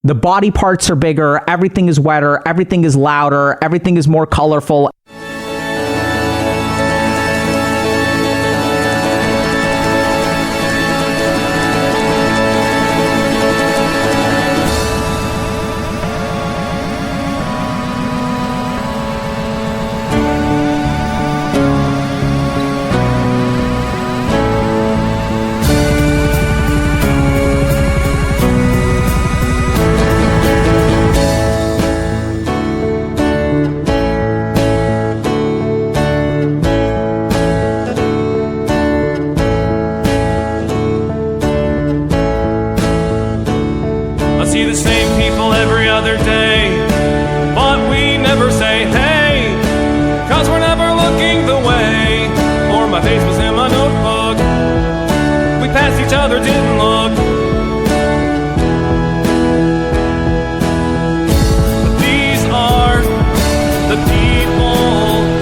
The body parts are bigger, everything is wetter, everything is louder, everything is more colorful. See the same people every other day, but we never say hey, cause we're never looking the way, or my face was in my notebook. We passed each other, didn't look. But these are the people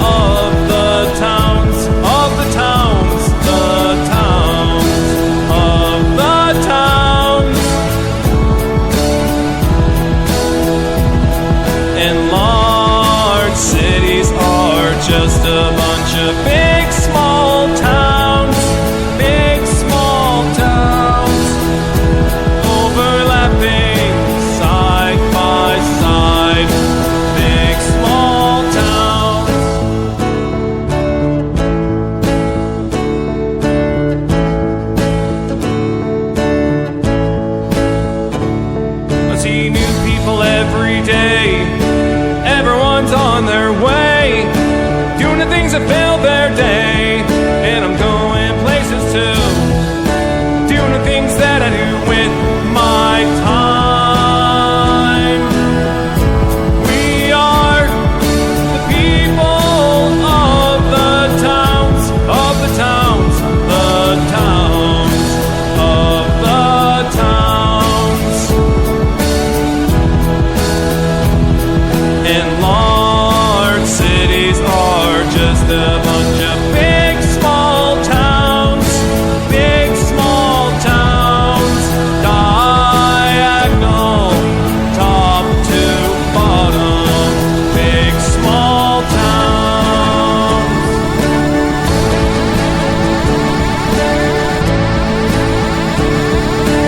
of the towns, of the towns, the towns, of the towns. And large cities are just a bunch of big small towns, big small towns, overlapping side by side, big small towns. I see new people every day. Everyone's on their way, doing the things that fill their day. And I'm going places too, doing the things that I do with my time. We are the people of the towns, of the towns, the towns, of the towns. And large cities are just a bunch of big small towns, big small towns, diagonal, top to bottom, big small towns.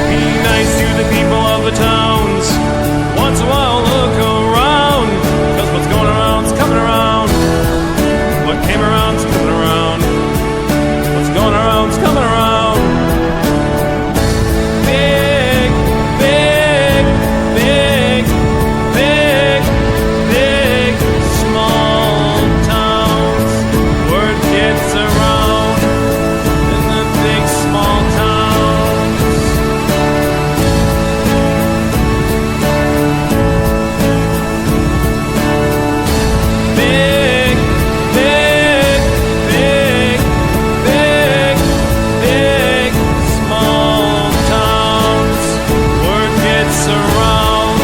Be nice to the people of the towns, once in a while look around, cause what's going around's coming around. What came around's coming around. What's going around's coming around. Big, big, big, big, big, small towns. Word gets around in the big small towns. Big, big, big, big, big, small towns. Word gets around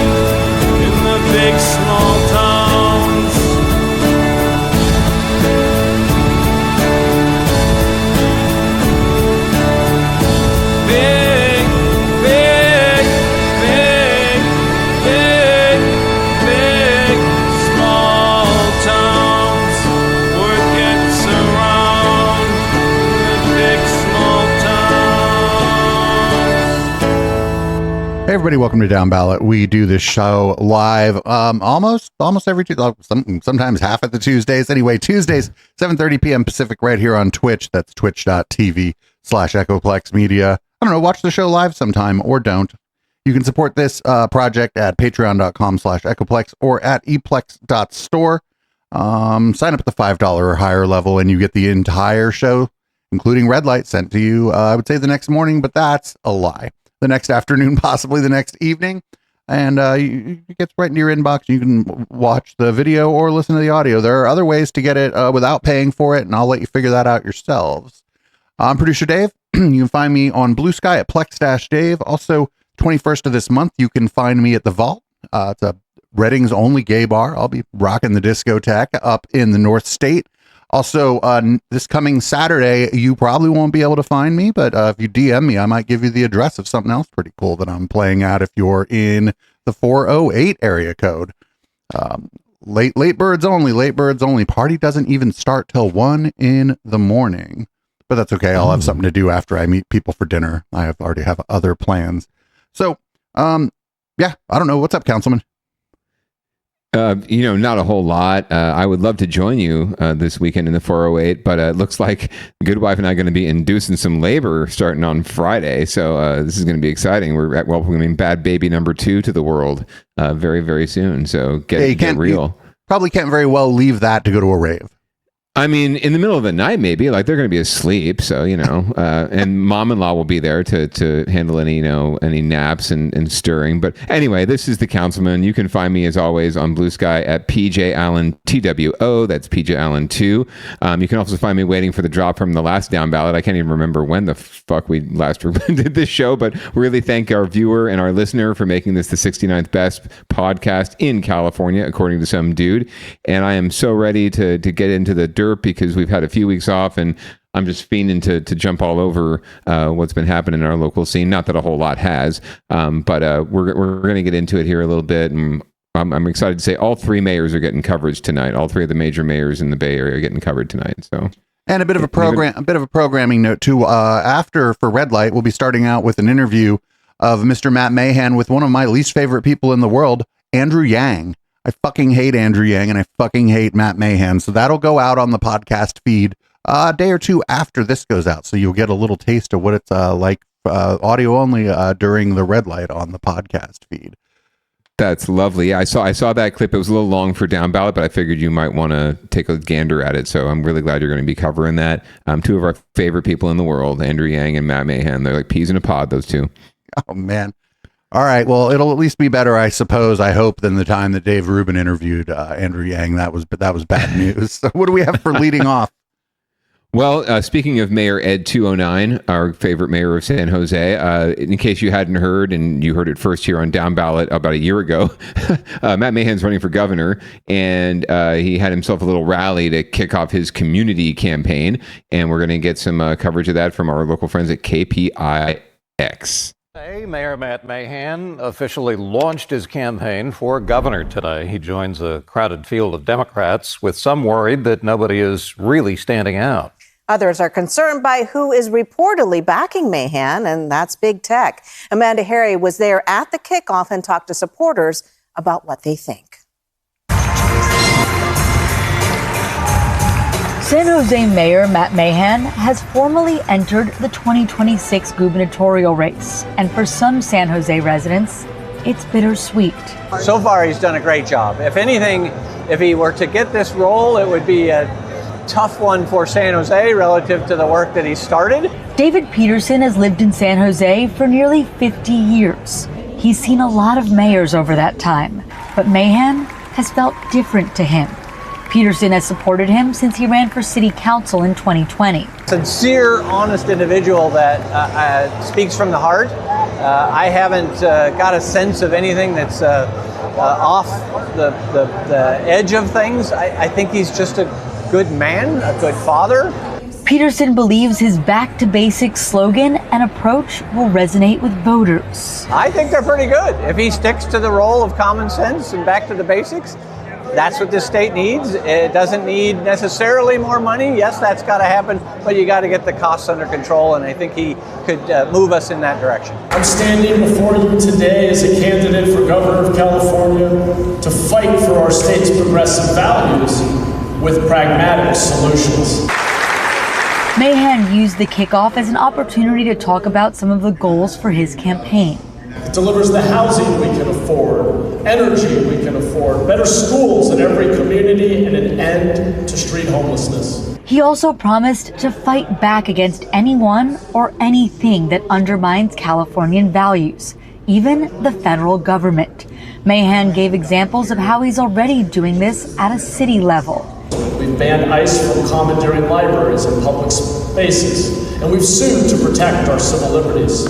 in the big small towns. Big, big, big, big, big, small towns. Word gets around in the big small towns. Hey everybody, welcome to Downballot. We do this show live almost every Tuesday, sometimes half of the Tuesdays. Anyway, Tuesdays, 7:30 p.m. Pacific, right here on Twitch. That's twitch.tv/Echoplex Media. I don't know, watch the show live sometime or don't. You can support this project at patreon.com/Echoplex or at eplex.store. Sign up at the $5 or higher level and you get the entire show, including red light, sent to you, I would say the next morning, but that's a lie. The next afternoon, possibly the next evening. And it gets right into your inbox. You can watch the video or listen to the audio. There are other ways to get it without paying for it, and I'll let you figure that out yourselves. I'm Producer Dave. You can find me on Blue Sky at Plex-Dave. Also, 21st of this month, you can find me at The Vault. It's a Redding's only gay bar. I'll be rocking the discotheque up in the North State. Also, this coming Saturday, you probably won't be able to find me, but if you DM me, I might give you the address of something else pretty cool that I'm playing at if you're in the 408 area code. Late birds only. Party doesn't even start till 1 in the morning. But that's okay. I'll have something to do after I meet people for dinner. I already have other plans. So, yeah, I don't know. What's up, Councilman? Not a whole lot. I would love to join you this weekend in the 408, but it looks like Good Wife and I are going to be inducing some labor starting on Friday. So this is going to be exciting. We're welcoming Bad Baby number 2 to the world very, very soon. So get real. You probably can't very well leave that to go to a rave. I mean, in the middle of the night, maybe, like they're going to be asleep. So, and mom-in-law will be there to handle any naps and stirring. But anyway, this is the Councilman. You can find me as always on Blue Sky at PJ Allen TWO. That's PJ Allen 2. You can also find me waiting for the drop from the last Down Ballot. I can't even remember when the fuck we last did this show, but we really thank our viewer and our listener for making this the 69th best podcast in California, according to some dude. And I am so ready to get into the dirt because we've had a few weeks off and I'm just fiending to jump all over what's been happening in our local scene. Not that a whole lot has, but we're going to get into it here a little bit. And I'm excited to say all 3 mayors are getting coverage tonight. All 3 of the major mayors in the Bay Area are getting covered tonight. So, and a bit of a programming note too. After for Red Light, we'll be starting out with an interview of Mr. Matt Mahan with one of my least favorite people in the world, Andrew Yang. I fucking hate Andrew Yang and I fucking hate Matt Mahan. So that'll go out on the podcast feed a day or 2 after this goes out. So you'll get a little taste of what it's like audio only during the Red Light on the podcast feed. That's lovely. I saw that clip. It was a little long for Down Ballot, but I figured you might want to take a gander at it. So I'm really glad you're going to be covering that. 2 of our favorite people in the world, Andrew Yang and Matt Mahan. They're like peas in a pod, those 2. Oh, man. All right. Well, it'll at least be better, I suppose, I hope, than the time that Dave Rubin interviewed Andrew Yang. That was bad news. So what do we have for leading off? Well, speaking of Mayor Ed 209, our favorite mayor of San Jose, in case you hadn't heard, and you heard it first here on Down Ballot about a year ago, Matt Mahan's running for governor, and he had himself a little rally to kick off his community campaign, and we're going to get some coverage of that from our local friends at KPIX. Mayor Matt Mahan officially launched his campaign for governor today. He joins a crowded field of Democrats, with some worried that nobody is really standing out. Others are concerned by who is reportedly backing Mahan, and that's big tech. Amanda Harry was there at the kickoff and talked to supporters about what they think. San Jose Mayor Matt Mahan has formally entered the 2026 gubernatorial race. And for some San Jose residents, it's bittersweet. So far, he's done a great job. If anything, if he were to get this role, it would be a tough one for San Jose relative to the work that he started. David Peterson has lived in San Jose for nearly 50 years. He's seen a lot of mayors over that time, but Mahan has felt different to him. Peterson has supported him since he ran for city council in 2020. Sincere, honest individual that speaks from the heart. I haven't got a sense of anything that's off the edge of things. I think he's just a good man, a good father. Peterson believes his back to basics slogan and approach will resonate with voters. I think they're pretty good. If he sticks to the role of common sense and back to the basics, that's what this state needs. It doesn't need necessarily more money. Yes, that's got to happen, but you got to get the costs under control, and I think he could move us in that direction. I'm standing before you today as a candidate for governor of California to fight for our state's progressive values with pragmatic solutions. Mahan used the kickoff as an opportunity to talk about some of the goals for his campaign. It delivers the housing we can afford, energy we can afford, better schools in every community, and an end to street homelessness. He also promised to fight back against anyone or anything that undermines Californian values, even the federal government. Mahan gave examples of how he's already doing this at a city level. We've banned ICE from commandeering libraries and public spaces, and we've sued to protect our civil liberties.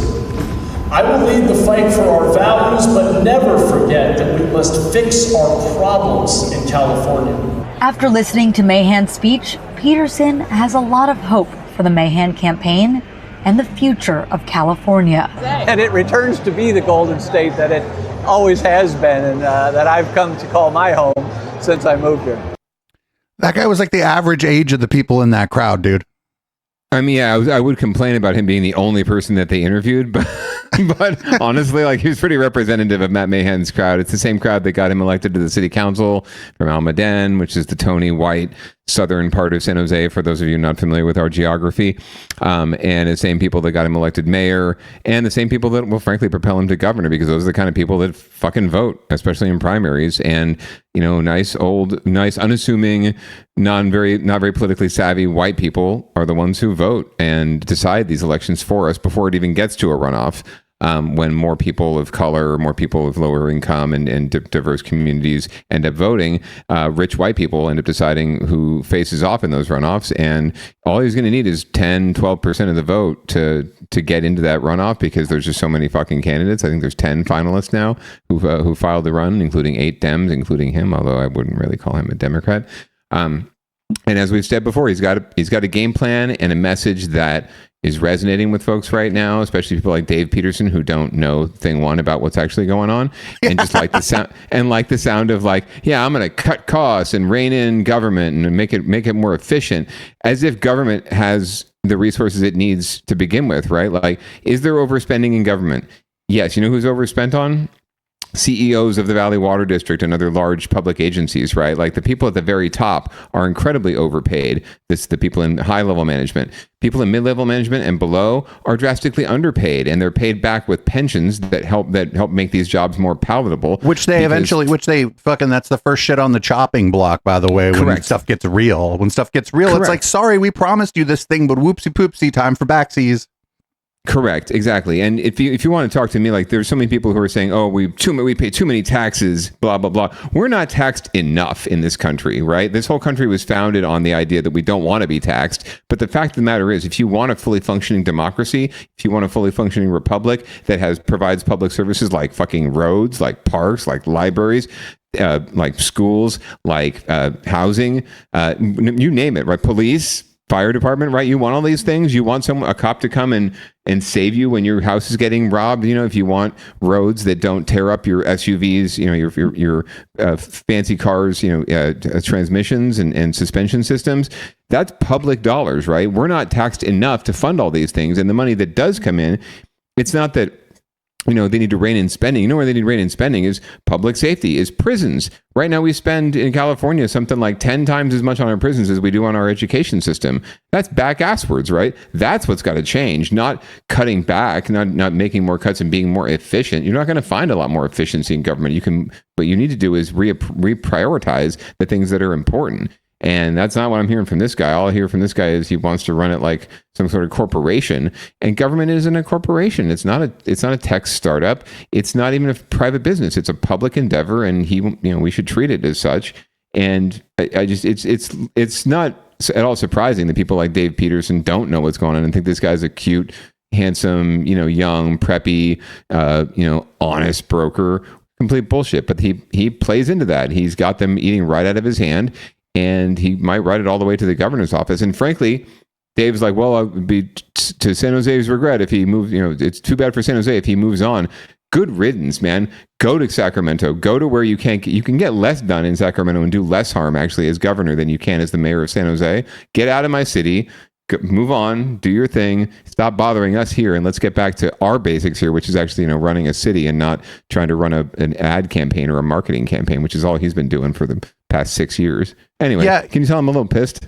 I will lead the fight for our values, but never forget that we must fix our problems in California. After listening to Mahan's speech, Peterson has a lot of hope for the Mahan campaign and the future of California. And it returns to be the golden state that it always has been, and that I've come to call my home since I moved here. That guy was like the average age of the people in that crowd, dude. I mean, yeah, I would complain about him being the only person that they interviewed, but but honestly, like, he was pretty representative of Matt Mahan's crowd. It's the same crowd that got him elected to the city council from Almaden, which is the Tony White southern part of San Jose, for those of you not familiar with our geography, and the same people that got him elected mayor, and the same people that will frankly propel him to governor, because those are the kind of people that fucking vote, especially in primaries. And nice unassuming, not very politically savvy white people are the ones who vote and decide these elections for us before it even gets to a runoff. When more people of color, more people of lower income and diverse communities end up voting, rich white people end up deciding who faces off in those runoffs. And all he's going to need is 10, 12% of the vote to get into that runoff, because there's just so many fucking candidates. I think there's 10 finalists now who filed the run, including 8 Dems, including him, although I wouldn't really call him a Democrat. And as we've said before, he's got a game plan and a message that is resonating with folks right now, especially people like Dave Peterson, who don't know thing one about what's actually going on, and just like the sound of like, yeah, I'm going to cut costs and rein in government and make it more efficient, as if government has the resources it needs to begin with, right? Like, is there overspending in government? Yes. You know who's overspent on? CEOs of the Valley Water District and other large public agencies, right? Like, the people at the very top are incredibly overpaid. The people in high-level management. People in mid-level management and below are drastically underpaid, and they're paid back with pensions that help make these jobs more palatable. That's the first shit on the chopping block, by the way, when stuff gets real. When stuff gets real, It's like, sorry, we promised you this thing, but whoopsie poopsie, time for backsies. Correct, exactly. And if you want to talk to me, like, there's so many people who are saying, oh, we pay too many taxes, blah, blah, blah. We're not taxed enough in this country, right? This whole country was founded on the idea that we don't want to be taxed. But the fact of the matter is, if you want a fully functioning democracy, if you want a fully functioning republic that provides public services like fucking roads, like parks, like libraries, like schools, like housing, you name it, right? Police, fire department, right? You want all these things. You want a cop to come and save you when your house is getting robbed. If you want roads that don't tear up your SUVs, your fancy cars, transmissions and suspension systems. That's public dollars, right? We're not taxed enough to fund all these things. And the money that does come in, it's not that they need to rein in spending. Where they need to rein in spending is public safety, is prisons. Right now we spend in California something like 10 times as much on our prisons as we do on our education system. That's back asswards, right? That's what's got to change, not cutting back, not making more cuts and being more efficient. You're not going to find a lot more efficiency in government. What you need to do is reprioritize the things that are important. And that's not what I'm hearing from this guy. All I hear from this guy is he wants to run it like some sort of corporation. And government isn't a corporation. It's not a tech startup. It's not even a private business. It's a public endeavor, and we should treat it as such. And it's not at all surprising that people like Dave Peterson don't know what's going on and think this guy's a cute, handsome, young, preppy, honest broker. Complete bullshit. But he plays into that. He's got them eating right out of his hand. And he might write it all the way to the governor's office. And frankly, Dave's like, well, it would be to San Jose's regret if he moves. It's too bad for San Jose if he moves on. Good riddance, man. Go to Sacramento. Go to where you can get less done in Sacramento and do less harm, actually, as governor than you can as the mayor of San Jose. Get out of my city. Move on, do your thing, stop bothering us here, and let's get back to our basics here, which is actually, running a city and not trying to run an ad campaign or a marketing campaign, which is all he's been doing for the past 6 years. Anyway, can you tell I'm a little pissed?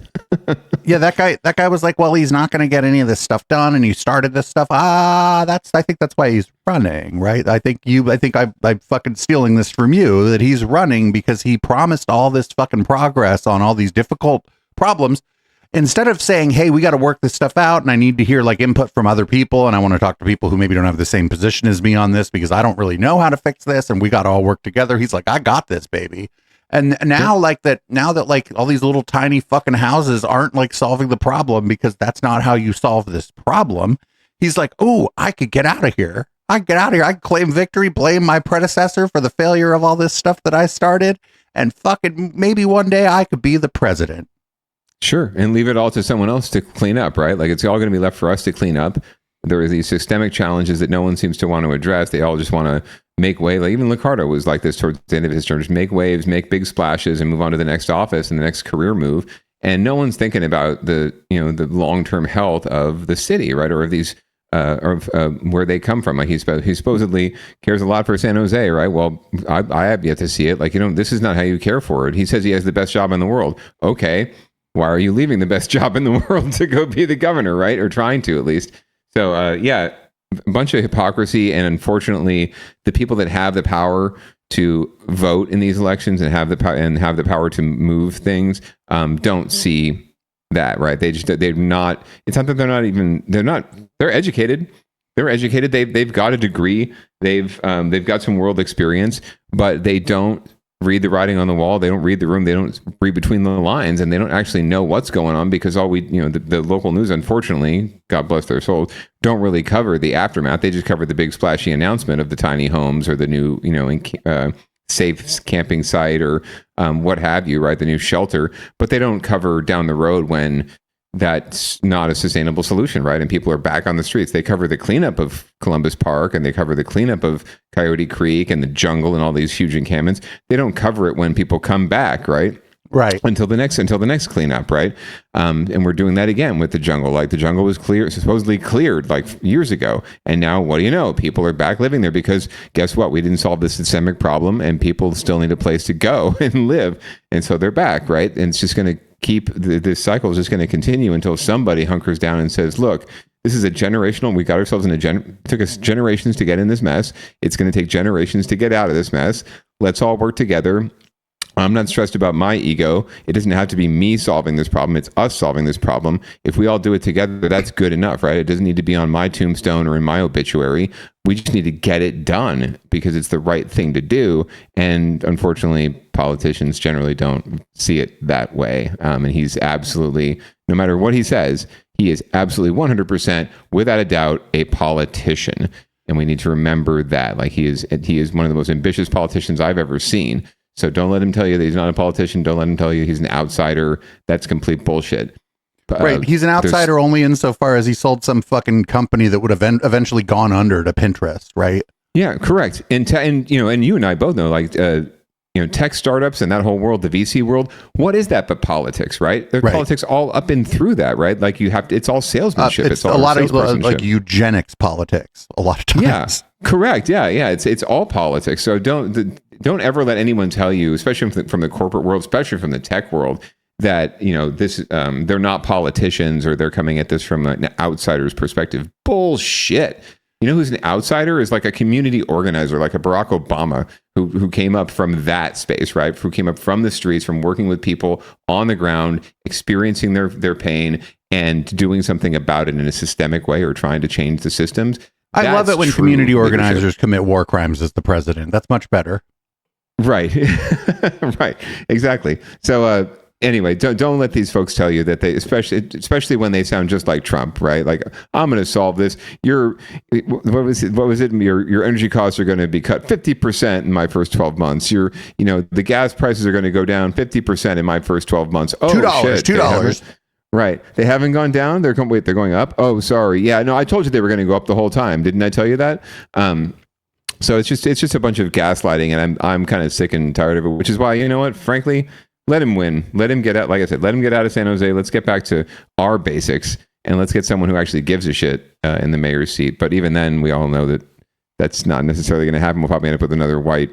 Yeah, that guy was like, well, he's not going to get any of this stuff done, and he started this stuff. I think that's why he's running, right? I think I'm fucking stealing this from you, that he's running because he promised all this fucking progress on all these difficult problems. Instead of saying, hey, we got to work this stuff out, and I need to hear like input from other people, and I want to talk to people who maybe don't have the same position as me on this because I don't really know how to fix this, and we got to all work together. He's like, I got this, baby. And now that like all these little tiny fucking houses aren't like solving the problem because that's not how you solve this problem. He's like, oh, I could get out of here. I could claim victory, blame my predecessor for the failure of all this stuff that I started, and fucking maybe one day I could be the president. Sure. And leave it all to someone else to clean up, right? Like, it's all going to be left for us to clean up. There are these systemic challenges that no one seems to want to address. They all just want to make way. Like even Liccardo was like this towards the end of his term, just make waves, make big splashes, and move on to the next office and the next career move. And no one's thinking about the long-term health of the city, right? Or of these, where they come from. Like he supposedly cares a lot for San Jose, right? Well, I have yet to see it. Like, this is not how you care for it. He says he has the best job in the world. Okay, why are you leaving the best job in the world to go be the governor, right? Or trying to, at least. So, a bunch of hypocrisy. And unfortunately, the people that have the power to vote in these elections and have the power to move things don't see that, right? They're not. It's not that they're educated. They're educated. They've got a degree. They've got some world experience, but they don't read the writing on the wall. They don't read the room. They don't read between the lines, and they don't actually know what's going on, because the local news, unfortunately, God bless their souls, don't really cover the aftermath. They just cover the big splashy announcement of the tiny homes or the new, safe camping site or what have you, right? The new shelter, but they don't cover down the road when that's not a sustainable solution, right? And people are back on the streets. They cover the cleanup of Columbus Park, and they cover the cleanup of Coyote Creek and the jungle and all these huge encampments. They don't cover it when people come back, right? Right. Until the next cleanup, right? And we're doing that again with the jungle. Like the jungle was supposedly cleared like years ago. And now what do you know? People are back living there because guess what? We didn't solve the systemic problem, and people still need a place to go and live. And so they're back, right? And it's just going to this cycle is just going to continue until somebody hunkers down and says, look, this is a generational, we got ourselves in took us generations to get in this mess. It's going to take generations to get out of this mess. Let's all work together. I'm not stressed about my ego. It doesn't have to be me solving this problem. It's us solving this problem. If we all do it together, that's good enough, right? It doesn't need to be on my tombstone or in my obituary. We just need to get it done because it's the right thing to do. And unfortunately, politicians generally don't see it that way. And he's absolutely, no matter what he says, he is absolutely 100%, without a doubt, a politician. And we need to remember that. Like he is one of the most ambitious politicians I've ever seen. So don't let him tell you that he's not a politician. Don't let him tell you he's an outsider. That's complete bullshit. Right. He's an outsider only insofar as he sold some fucking company that would have eventually gone under to Pinterest, right? Yeah, correct. And you and I both know, like, tech startups and that whole world, the VC world, what is that but politics, right? There's politics all up and through that, right? Like it's all salesmanship. It's all a lot of like eugenics politics a lot of times. Yeah, correct. Yeah. It's all politics. So don't ever let anyone tell you, especially from the corporate world, especially from the tech world, that they're not politicians or they're coming at this from an outsider's perspective. Bullshit. You know who's an outsider is like a community organizer, like a Barack Obama, who came up from that space, right? Who came up from the streets, from working with people on the ground, experiencing their pain and doing something about it in a systemic way or trying to change the systems. I love it when community organizers commit war crimes as the president. That's much better. Right. Right. Exactly. So, anyway, don't let these folks tell you that they, especially when they sound just like Trump, right? Like, I'm going to solve this. What was it? Your energy costs are going to be cut 50% in my first 12 months. The gas prices are going to go down 50% in my first 12 months. Oh, $2. Right. They haven't gone down. They're going up. Oh, sorry. Yeah, no, I told you they were going to go up the whole time. Didn't I tell you that? So it's just a bunch of gaslighting, and I'm kind of sick and tired of it, which is why, you know what, frankly, let him win. Let him get out. Like I said, let him get out of San Jose. Let's get back to our basics, and let's get someone who actually gives a shit in the mayor's seat. But even then, we all know that that's not necessarily going to happen. We'll probably end up with another white,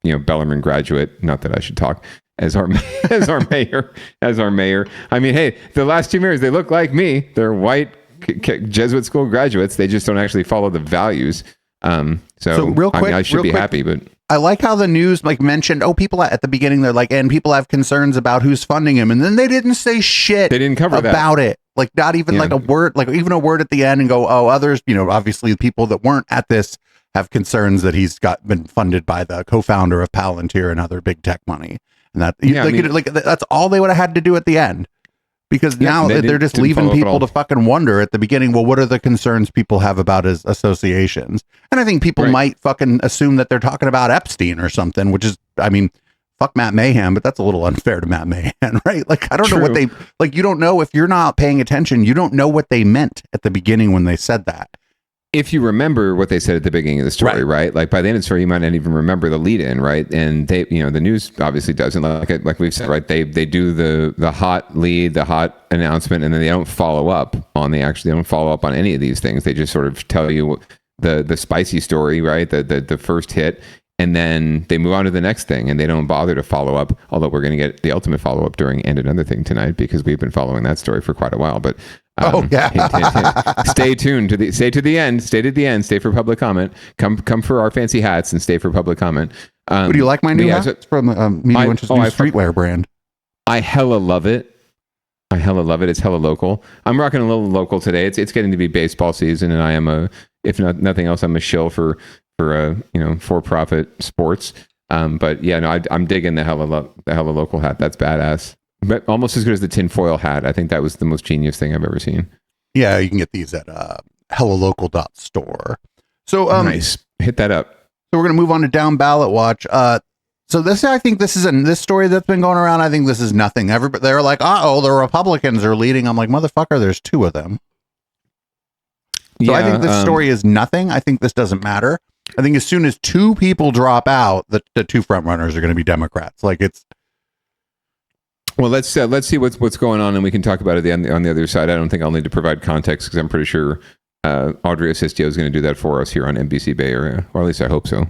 Bellarmine graduate. Not that I should talk as our mayor. I mean, hey, the last two mayors, they look like me. They're white Jesuit school graduates. They just don't actually follow the values. So real quick, I should be happy, but I like how the news mentioned, people at the beginning, they're like, and people have concerns about who's funding him. And then they didn't say shit. They didn't cover about it. Like not even like a word, like even a word at the end and go, others, obviously people that weren't at this have concerns that he's been funded by the co-founder of Palantir and other big tech money. And that that's all they would have had to do at the end. Because now they're just leaving people to fucking wonder at the beginning, well, what are the concerns people have about his associations? And I think people might fucking assume that they're talking about Epstein or something, which is, I mean, fuck Matt Mahan, but that's a little unfair to Matt Mahan, right? Like, I don't know what you don't know if you're not paying attention, you don't know what they meant at the beginning when they said that. if you remember what they said at the beginning of the story, right? Like by the end of the story, you might not even remember the lead in, right? And they, the news obviously doesn't, like we've said, right? They do the hot lead, the hot announcement, and then they don't follow up on they don't follow up on any of these things. They just sort of tell you the spicy story, right? The first hit. And then they move on to the next thing, and they don't bother to follow up. Although we're going to get the ultimate follow up during And Another Thing tonight, because we've been following that story for quite a while. But hint, hint. Stay tuned stay to the end. Stay to the end. Stay for public comment. Come for our fancy hats and stay for public comment. Do you like my new hat? It's from Media Winch's new streetwear brand. I hella love it. It's hella local. I'm rocking a little local today. It's getting to be baseball season, and I am if nothing else, I'm a shill for for-profit sports. But yeah, no, I'm digging the hella local hat. That's badass. But almost as good as the tinfoil hat. I think that was the most genius thing I've ever seen. Yeah, you can get these at hellalocal.store. So nice. Hit that up. So we're gonna move on to Down Ballot Watch. So I think this is this story that's been going around. I think this is nothing. Everybody, they're like, the Republicans are leading. I'm like, motherfucker, there's two of them. So I think this story is nothing. I think this doesn't matter. I think as soon as two people drop out, the two front runners are going to be Democrats. Like it's. Well, let's see what's going on, and we can talk about it on the other side. I don't think I'll need to provide context because I'm pretty sure Audrey Assistio is going to do that for us here on NBC Bay Area, or at least I hope so.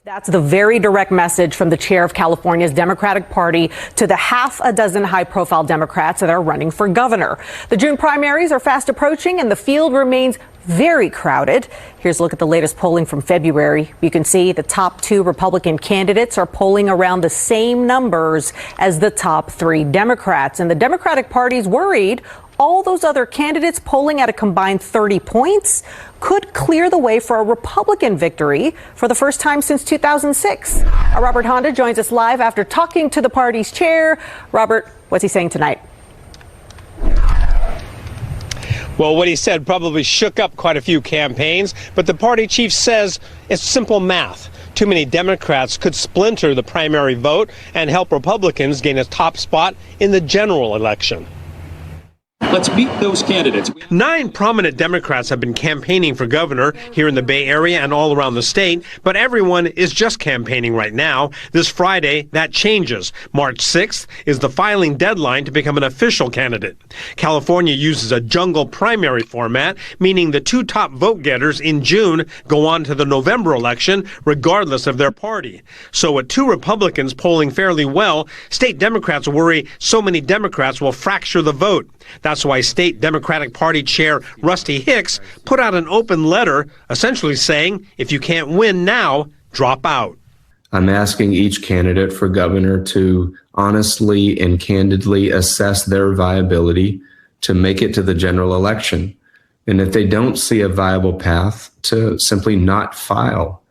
That's the very direct message from the chair of California's Democratic Party to the half a dozen high-profile Democrats that are running for governor. The June primaries are fast approaching, and the field remains very crowded. Here's a look at the latest polling from February. You can see the top two Republican candidates are polling around the same numbers as the top three Democrats. And the Democratic Party's worried all those other candidates polling at a combined 30 points could clear the way for a Republican victory for the first time since 2006. Robert Honda joins us live after talking to the party's chair. Robert, what's he saying tonight? Well, what he said probably shook up quite a few campaigns, but the party chief says it's simple math. Too many Democrats could splinter the primary vote and help Republicans gain a top spot in the general election. Let's beat those candidates. 9 prominent Democrats have been campaigning for governor here in the Bay Area and all around the state, but everyone is just campaigning right now. This Friday, that changes. March 6th is the filing deadline to become an official candidate. California uses a jungle primary format, meaning the two top vote getters in June go on to the November election, regardless of their party. So with two Republicans polling fairly well, state Democrats worry so many Democrats will fracture the vote. That's why State Democratic Party Chair Rusty Hicks put out an open letter essentially saying, if you can't win now, drop out. I'm asking each candidate for governor to honestly and candidly assess their viability to make it to the general election. And if they don't see a viable path, to simply not file.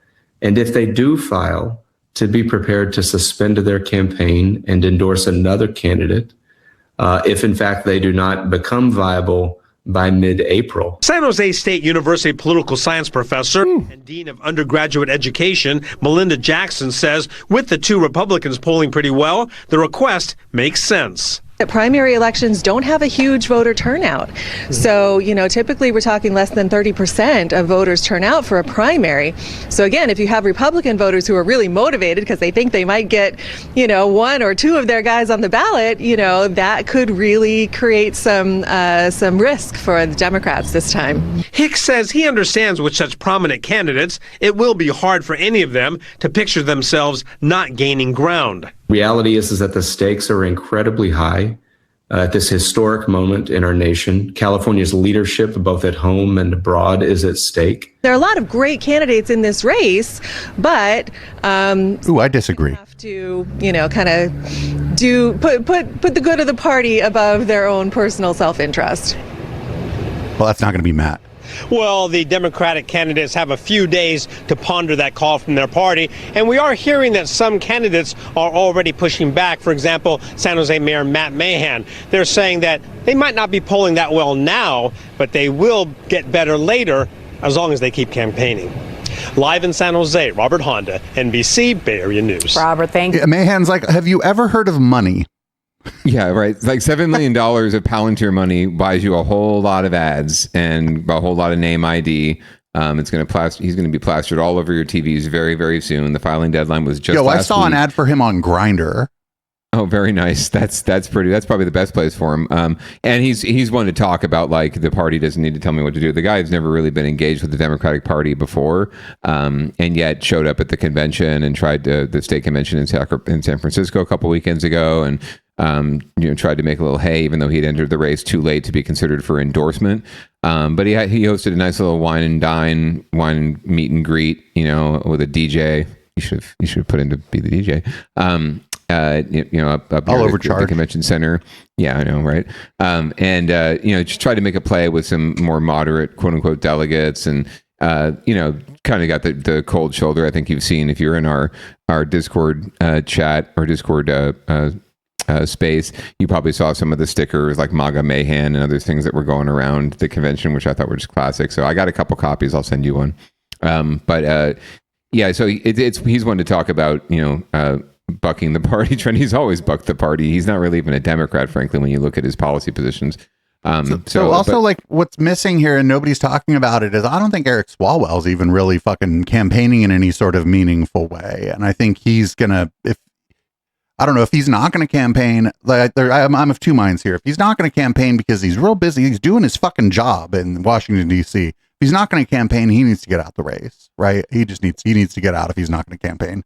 And if they do file, to be prepared to suspend their campaign and endorse another candidate if in fact they do not become viable by mid-April. San Jose State University political science professor and dean of undergraduate education, Melinda Jackson, says with the two Republicans polling pretty well, the request makes sense. The primary elections don't have a huge voter turnout. So, typically we're talking less than 30% of voters turn out for a primary. So again, if you have Republican voters who are really motivated because they think they might get, one or two of their guys on the ballot, that could really create some risk for the Democrats this time. Hicks says he understands with such prominent candidates, it will be hard for any of them to picture themselves not gaining ground. Reality is that the stakes are incredibly high at this historic moment in our nation. California's leadership, both at home and abroad, is at stake. There are a lot of great candidates in this race, but I disagree. Have to, kind of put the good of the party above their own personal self-interest. Well, that's not going to be Matt. Well, the Democratic candidates have a few days to ponder that call from their party, and we are hearing that some candidates are already pushing back. For example, San Jose Mayor Matt Mahan. They're saying that they might not be polling that well now, but they will get better later as long as they keep campaigning. Live in San Jose, Robert Honda, NBC Bay Area News. Robert, thank you. Mahan's like, have you ever heard of money? Yeah, right. Like $7 million of Palantir money buys you a whole lot of ads and a whole lot of name ID. He's going to be plastered all over your TVs very, very soon. The filing deadline was just last I saw week. an ad for him on Grindr. Oh, very nice. That's probably the best place for him. And he's one to talk about, like, the party doesn't need to tell me what to do. The guy has never really been engaged with the Democratic Party before, and yet showed up at the convention and tried the state convention in San Francisco a couple weekends ago, and tried to make a little hay, even though he'd entered the race too late to be considered for endorsement. But he hosted a nice little wine and meet and greet, with a DJ. You should have put in to be the DJ. Up all over at the convention center. Yeah, I know, right? Just tried to make a play with some more moderate, quote unquote, delegates, and kind of got the cold shoulder. I think you've seen if you're in our Discord chat or Discord space, you probably saw some of the stickers like MAGA Mayhan and other things that were going around the convention, which I thought were just classic. So I got a couple copies. I'll send you one. So he's one to talk about, bucking the party trend. He's always bucked the party. He's not really even a Democrat, frankly, when you look at his policy positions. What's missing here, and nobody's talking about it, is I don't think Eric Swalwell's even really fucking campaigning in any sort of meaningful way. And I think he's gonna, if he's not going to campaign, I'm of two minds here. If he's not going to campaign because he's real busy, he's doing his fucking job in Washington, D.C. If he's not going to campaign, he needs to get out the race, right? He needs to get out if he's not going to campaign.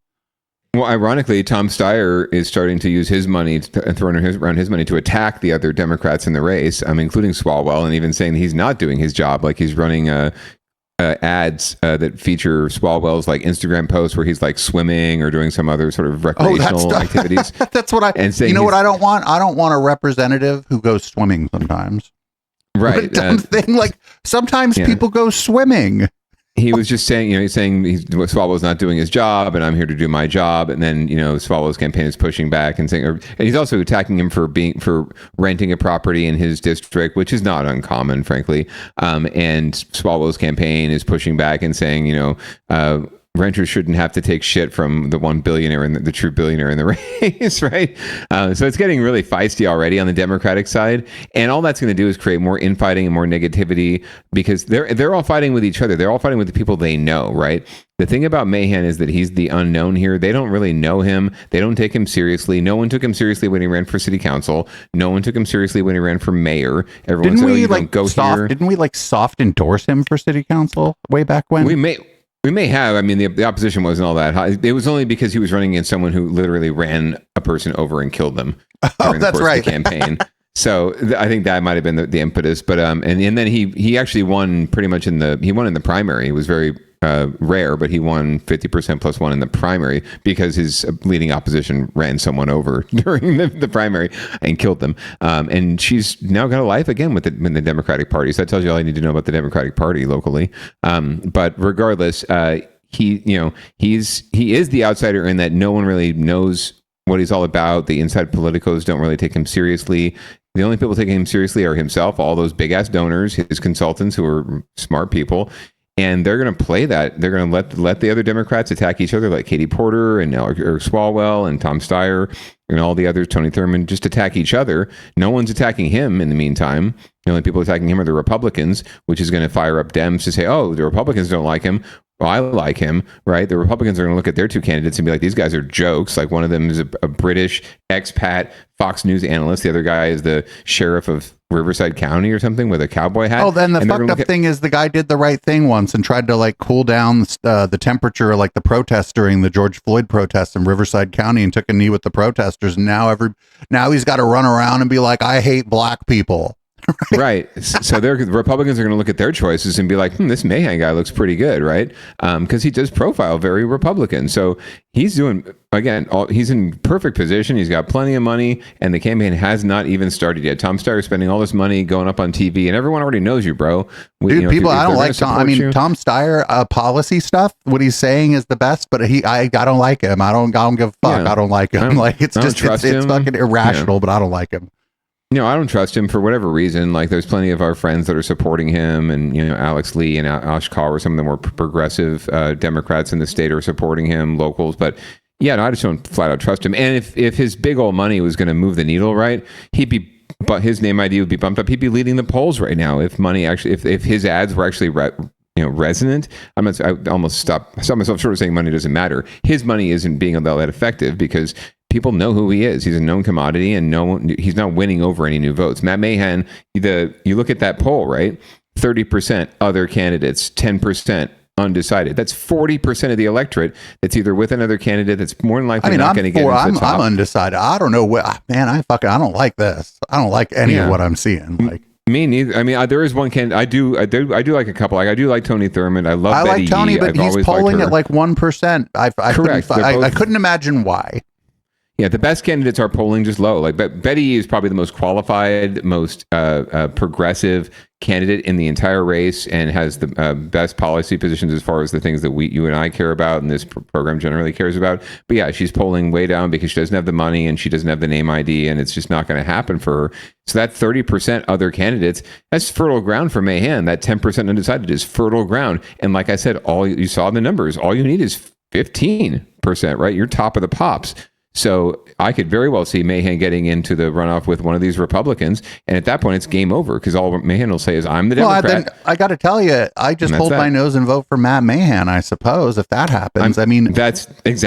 Well, ironically, Tom Steyer is starting to use his money and throwing around his money to attack the other Democrats in the race, including Swalwell, and even saying he's not doing his job. Like he's running ads that feature Swalwell's like Instagram posts where he's like swimming or doing some other sort of recreational activities. That's what what I don't want. I don't want a representative who goes swimming sometimes. Right. Dumb thing. Like sometimes people go swimming. He was just saying, Swalwell's not doing his job and I'm here to do my job. And then, Swalwell's campaign is pushing back and saying, and he's also attacking him for renting a property in his district, which is not uncommon, frankly. And Swalwell's campaign is pushing back and saying, renters shouldn't have to take shit from the one billionaire and the true billionaire in the race, right? So it's getting really feisty already on the Democratic side, and all that's going to do is create more infighting and more negativity because they're all fighting with each other. They're all fighting with the people they know, right? The thing about Mayhan is that he's the unknown here. They don't really know him. They don't take him seriously. No one took him seriously when he ran for city council. No one took him seriously when he ran for mayor. Everyone said, didn't we soft endorse him for city council way back when? We may have. I mean, the opposition wasn't all that high. It was only because he was running against someone who literally ran a person over and killed them during the course of the campaign. So I think that might have been the impetus. But and then he actually won pretty much in the primary. It was very rare, but he won 50% plus one in the primary because his leading opposition ran someone over during the primary and killed them. And she's now got a life again with the Democratic Party. So that tells you all I need to know about the Democratic Party locally. But regardless, he is the outsider in that no one really knows what he's all about. The inside politicos don't really take him seriously. The only people taking him seriously are himself, all those big ass donors, his consultants who are smart people. And they're going to play that. They're going to let the other Democrats attack each other, like Katie Porter and Eric Swalwell and Tom Steyer and all the others, Tony Thurmond, just attack each other. No one's attacking him in the meantime. The only people attacking him are the Republicans, which is going to fire up Dems to say, oh, the Republicans don't like him. Well, I like him, right? The Republicans are going to look at their two candidates and be like, these guys are jokes. Like one of them is a British expat Fox News analyst. The other guy is the sheriff of Riverside County or something with a cowboy hat. Oh, then the fucked up thing is the guy did the right thing once and tried to like cool down the temperature, like the protests during the George Floyd protests in Riverside County and took a knee with the protesters. And now he's got to run around and be like, I hate black people. Right. So the Republicans are going to look at their choices and be like, this Mayhan guy looks pretty good, right? Because he does profile very Republican. So he's doing, again, he's in perfect position. He's got plenty of money, and the campaign has not even started yet. Tom Steyer is spending all this money going up on TV, and everyone already knows you, bro. Dude, people, I don't like Tom. I mean, Tom Steyer, policy stuff, what he's saying is the best, but I don't like him. I don't give a fuck. Yeah. I don't like him. It's fucking irrational, but I don't like him. I don't trust him for whatever reason. Like, there's plenty of our friends that are supporting him, and Alex Lee and Ash Kaur, some of the more progressive Democrats in the state are supporting him, locals. But Yeah, no, I just don't flat out trust him. And if his big old money was going to move the needle, right, but his name ID would be bumped up. He'd be leading the polls right now if money actually, if his ads were actually resonant. I almost stop myself short of saying money doesn't matter. His money isn't being all that effective because people know who he is. He's a known commodity, and he's not winning over any new votes. Matt Mahan, you look at that poll, right? 30% other candidates, 10% undecided. That's 40% of the electorate that's either with another candidate that's more than likely not going to get into the top. I'm undecided. I don't know man, I don't like this. I don't like any of what I'm seeing. Like, me neither. I mean, there is one candidate I do like a couple. Like I do like Tony Thurmond. I love Betty like Tony, Yee. but he's polling at like 1%. Correct. I couldn't imagine why. Yeah, the best candidates are polling just low. Like Betty Yee is probably the most qualified, most progressive candidate in the entire race, and has the best policy positions as far as the things that you and I care about, and this program generally cares about. But yeah, she's polling way down because she doesn't have the money and she doesn't have the name ID, and it's just not going to happen for her. So that 30% other candidates, that's fertile ground for Mahan. That 10% undecided is fertile ground. And like I said, all you saw the numbers. All you need is 15%, right? You're top of the pops. So I could very well see Mahan getting into the runoff with one of these Republicans, and at that point, it's game over because all Mahan will say is, "I'm the Democrat." Well, then I got to tell you, I just hold my nose and vote for Matt Mahan. I suppose if that happens, I mean, that's what's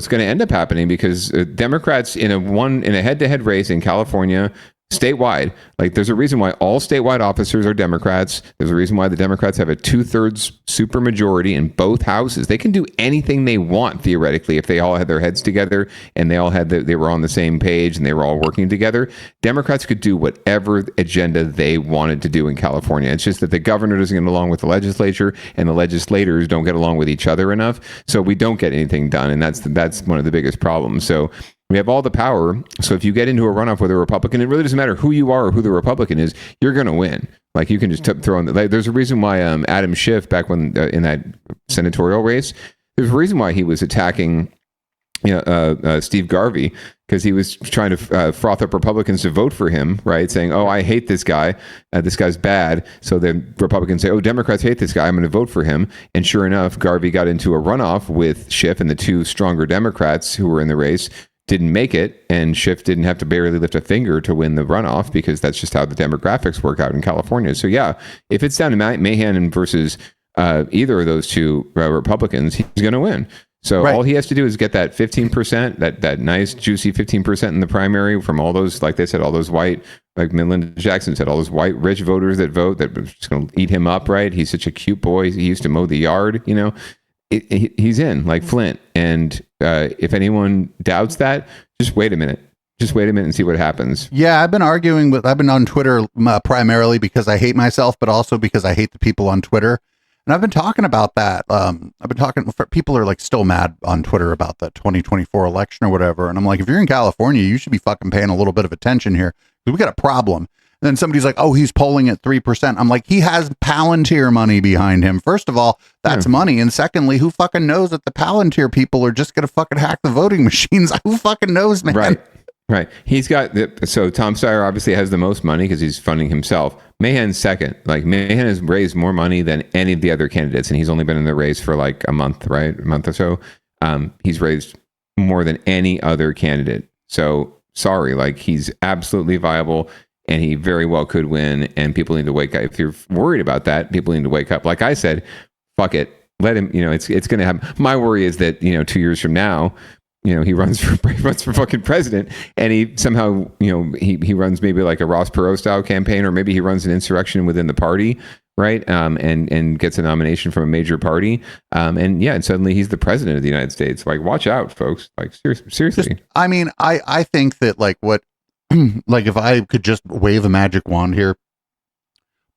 going to end up happening because Democrats in a head-to-head race in California. Statewide, like there's a reason why all statewide officers are Democrats. There's a reason why the Democrats have a 2/3 supermajority in both houses. They can do anything they want theoretically if they all had their heads together and they all had they were on the same page and they were all working together. Democrats could do whatever agenda they wanted to do in California. It's just that the governor doesn't get along with the legislature and the legislators don't get along with each other enough, so we don't get anything done, and that's one of the biggest problems. So. We have all the power. So if you get into a runoff with a Republican, it really doesn't matter who you are or who the Republican is. You're going to win. Like you can just throw in. There's a reason why Adam Schiff back when in that senatorial race, there's a reason why he was attacking Steve Garvey because he was trying to froth up Republicans to vote for him, right? Saying, "Oh, I hate this guy. This guy's bad." So then Republicans say, "Oh, Democrats hate this guy. I'm going to vote for him." And sure enough, Garvey got into a runoff with Schiff, and the two stronger Democrats who were in the race didn't make it, and Schiff didn't have to barely lift a finger to win the runoff because that's just how the demographics work out in California. So yeah, if it's down to Mahan versus either of those two Republicans, he's going to win. So all he has to do is get that 15%, that nice juicy 15% in the primary from all those, like they said, all those white, like Lyndon Jackson said, all those white rich voters that vote that are just going to eat him up, right? He's such a cute boy. He used to mow the yard, you know. He's in like Flint, and if anyone doubts that, just wait a minute and see what happens. Yeah, I've been on Twitter primarily because I hate myself, but also because I hate the people on Twitter, and I've been talking about that. People are like still mad on Twitter about the 2024 election or whatever, and I'm like, if you're in California, you should be fucking paying a little bit of attention here. We got a problem. And then somebody's like, "Oh, he's polling at 3%. I'm like, he has Palantir money behind him. First of all, that's money. And secondly, who fucking knows that the Palantir people are just going to fucking hack the voting machines? Who fucking knows, man? Right. He's got so Tom Steyer obviously has the most money because he's funding himself. Mahan's second. Like Mahan has raised more money than any of the other candidates, and he's only been in the race for like a month, right? A month or so. He's raised more than any other candidate. So sorry, like he's absolutely viable. And he very well could win, and people need to wake up. If you're worried about that, people need to wake up. Like I said, fuck it. Let him, it's going to happen. My worry is that, 2 years from now, he runs for fucking president, and he somehow, he runs maybe like a Ross Perot style campaign, or maybe he runs an insurrection within the party, right? And gets a nomination from a major party. And suddenly he's the president of the United States. Like, watch out, folks. Like, seriously. I think that like what, like if I could just wave a magic wand here,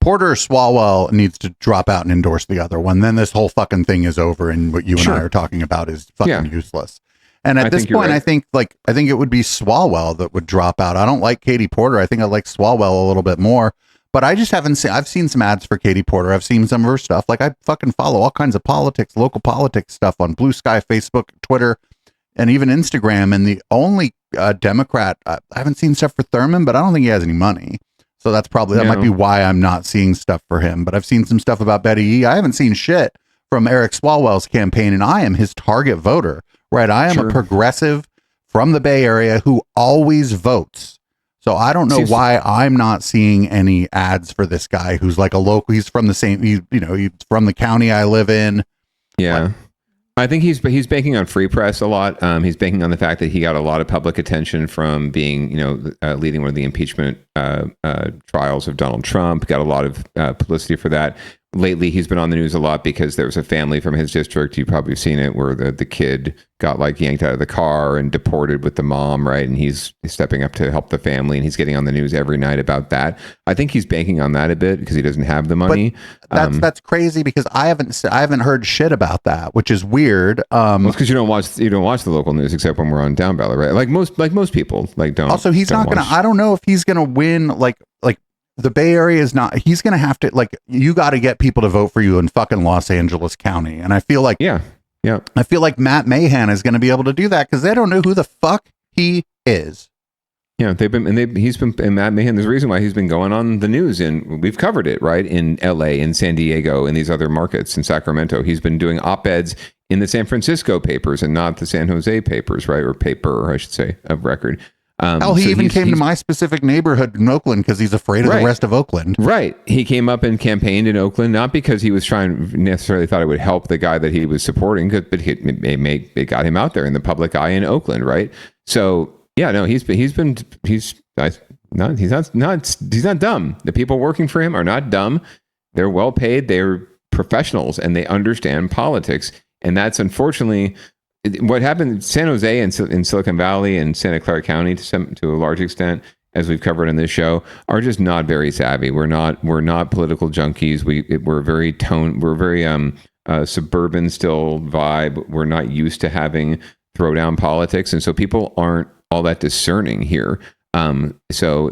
Porter or Swalwell needs to drop out and endorse the other one. Then this whole fucking thing is over, and what you and I are talking about is fucking useless. And at this point, right. I think it would be Swalwell that would drop out. I don't like Katie Porter. I think I like Swalwell a little bit more. But I just haven't seen. I've seen some ads for Katie Porter. I've seen some of her stuff. Like I fucking follow all kinds of politics, local politics stuff on Blue Sky, Facebook, Twitter, and even Instagram. And the only Democrat, I haven't seen stuff for Thurmond, but I don't think he has any money. So that might be why I'm not seeing stuff for him. But I've seen some stuff about Betty Yee. I haven't seen shit from Eric Swalwell's campaign, and I am his target voter right? I am a progressive from the Bay Area who always votes. So I don't know why I'm not seeing any ads for this guy who's like a local. He's from the same, he's from the county I live in. Yeah. Like, I think he's banking on free press a lot. He's banking on the fact that he got a lot of public attention from being, leading one of the impeachment trials of Donald Trump. Got a lot of publicity for that. Lately, he's been on the news a lot because there was a family from his district. You've probably seen it, where the kid got like yanked out of the car and deported with the mom, right? And he's stepping up to help the family, and he's getting on the news every night about that. I think he's banking on that a bit because he doesn't have the money. But that's crazy because I haven't heard shit about that, which is weird. Well, it's because you don't watch the local news except when we're on Downballot, right? Like most people don't. Also, he's not gonna. I don't know if he's gonna win. Like the Bay Area is not. He's gonna have to you got to get people to vote for you in fucking Los Angeles County, and I feel like yeah. I feel like Matt Mahan is going to be able to do that because they don't know who the fuck he is. Yeah, he's been Matt Mahan. There's a reason why he's been going on the news, and we've covered it, right? In LA, in San Diego, in these other markets, in Sacramento. He's been doing op-eds in the San Francisco papers and not the San Jose papers, right? Or paper, I should say, of record. He even came to my specific neighborhood in Oakland because he's afraid of the rest of Oakland. Right. He came up and campaigned in Oakland, not because he was necessarily thought it would help the guy that he was supporting, but it got him out there in the public eye in Oakland, right? So yeah, no, he's not dumb. The people working for him are not dumb. They're well paid. They're professionals and they understand politics. And that's unfortunately what happened in San Jose and in Silicon Valley and Santa Clara County to a large extent, as we've covered in this show, are just not very savvy. We're not political junkies. We're very suburban still vibe. We're not used to having throwdown politics, and so people aren't all that discerning here. So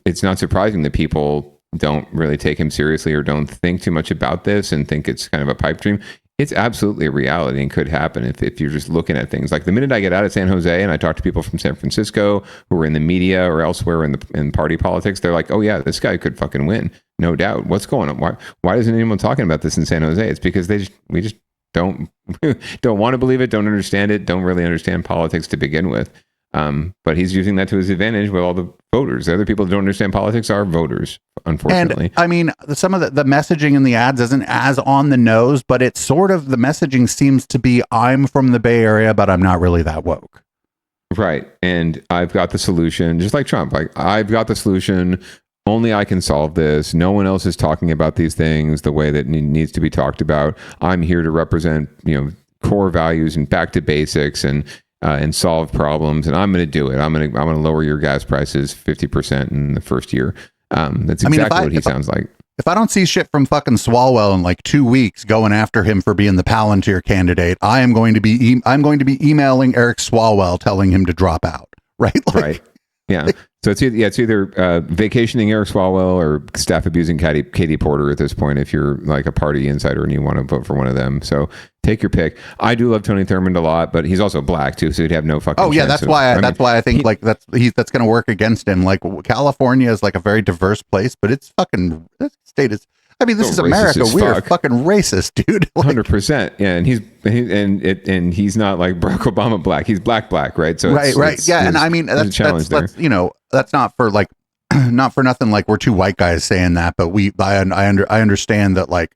it's not surprising that people don't really take him seriously or don't think too much about this and think it's kind of a pipe dream. It's absolutely a reality and could happen if you're just looking at things. Like the minute I get out of San Jose and I talk to people from San Francisco who are in the media or elsewhere in party politics, they're like, oh yeah, this guy could fucking win. No doubt. What's going on? Why isn't anyone talking about this in San Jose? It's because we just don't want to believe it, don't understand it, don't really understand politics to begin with. But he's using that to his advantage with all the voters. The other people that don't understand politics are voters, unfortunately. And I mean, some of the messaging in the ads isn't as on the nose, but it's sort of, the messaging seems to be, I'm from the Bay Area, but I'm not really that woke. Right. And I've got the solution, just like Trump. Like, I've got the solution. Only I can solve this. No one else is talking about these things the way that needs to be talked about. I'm here to represent, core values and back to basics and solve problems, and I'm going to do it. I'm going to lower your gas prices 50% in the first year. That's exactly what he sounds like. If I don't see shit from fucking Swalwell in like 2 weeks going after him for being the Palantir candidate, I'm going to be emailing Eric Swalwell telling him to drop out. Right. Right. Yeah. So it's either vacationing Eric Swalwell or staff abusing Katie Porter at this point, if you're like a party insider and you want to vote for one of them. So take your pick. I do love Tony Thurmond a lot, but he's also black too, so he'd have no fucking chance. That's why I think that's going to work against him. Like, California is like a very diverse place, but it's fucking, this state is, I mean, this is America. We are fucking racist, dude. 100%. Yeah, and he's not like Barack Obama black. He's black, right? So right. Yeah, and I mean that's not for like, not for nothing. Like, we're two white guys saying that, but I understand that like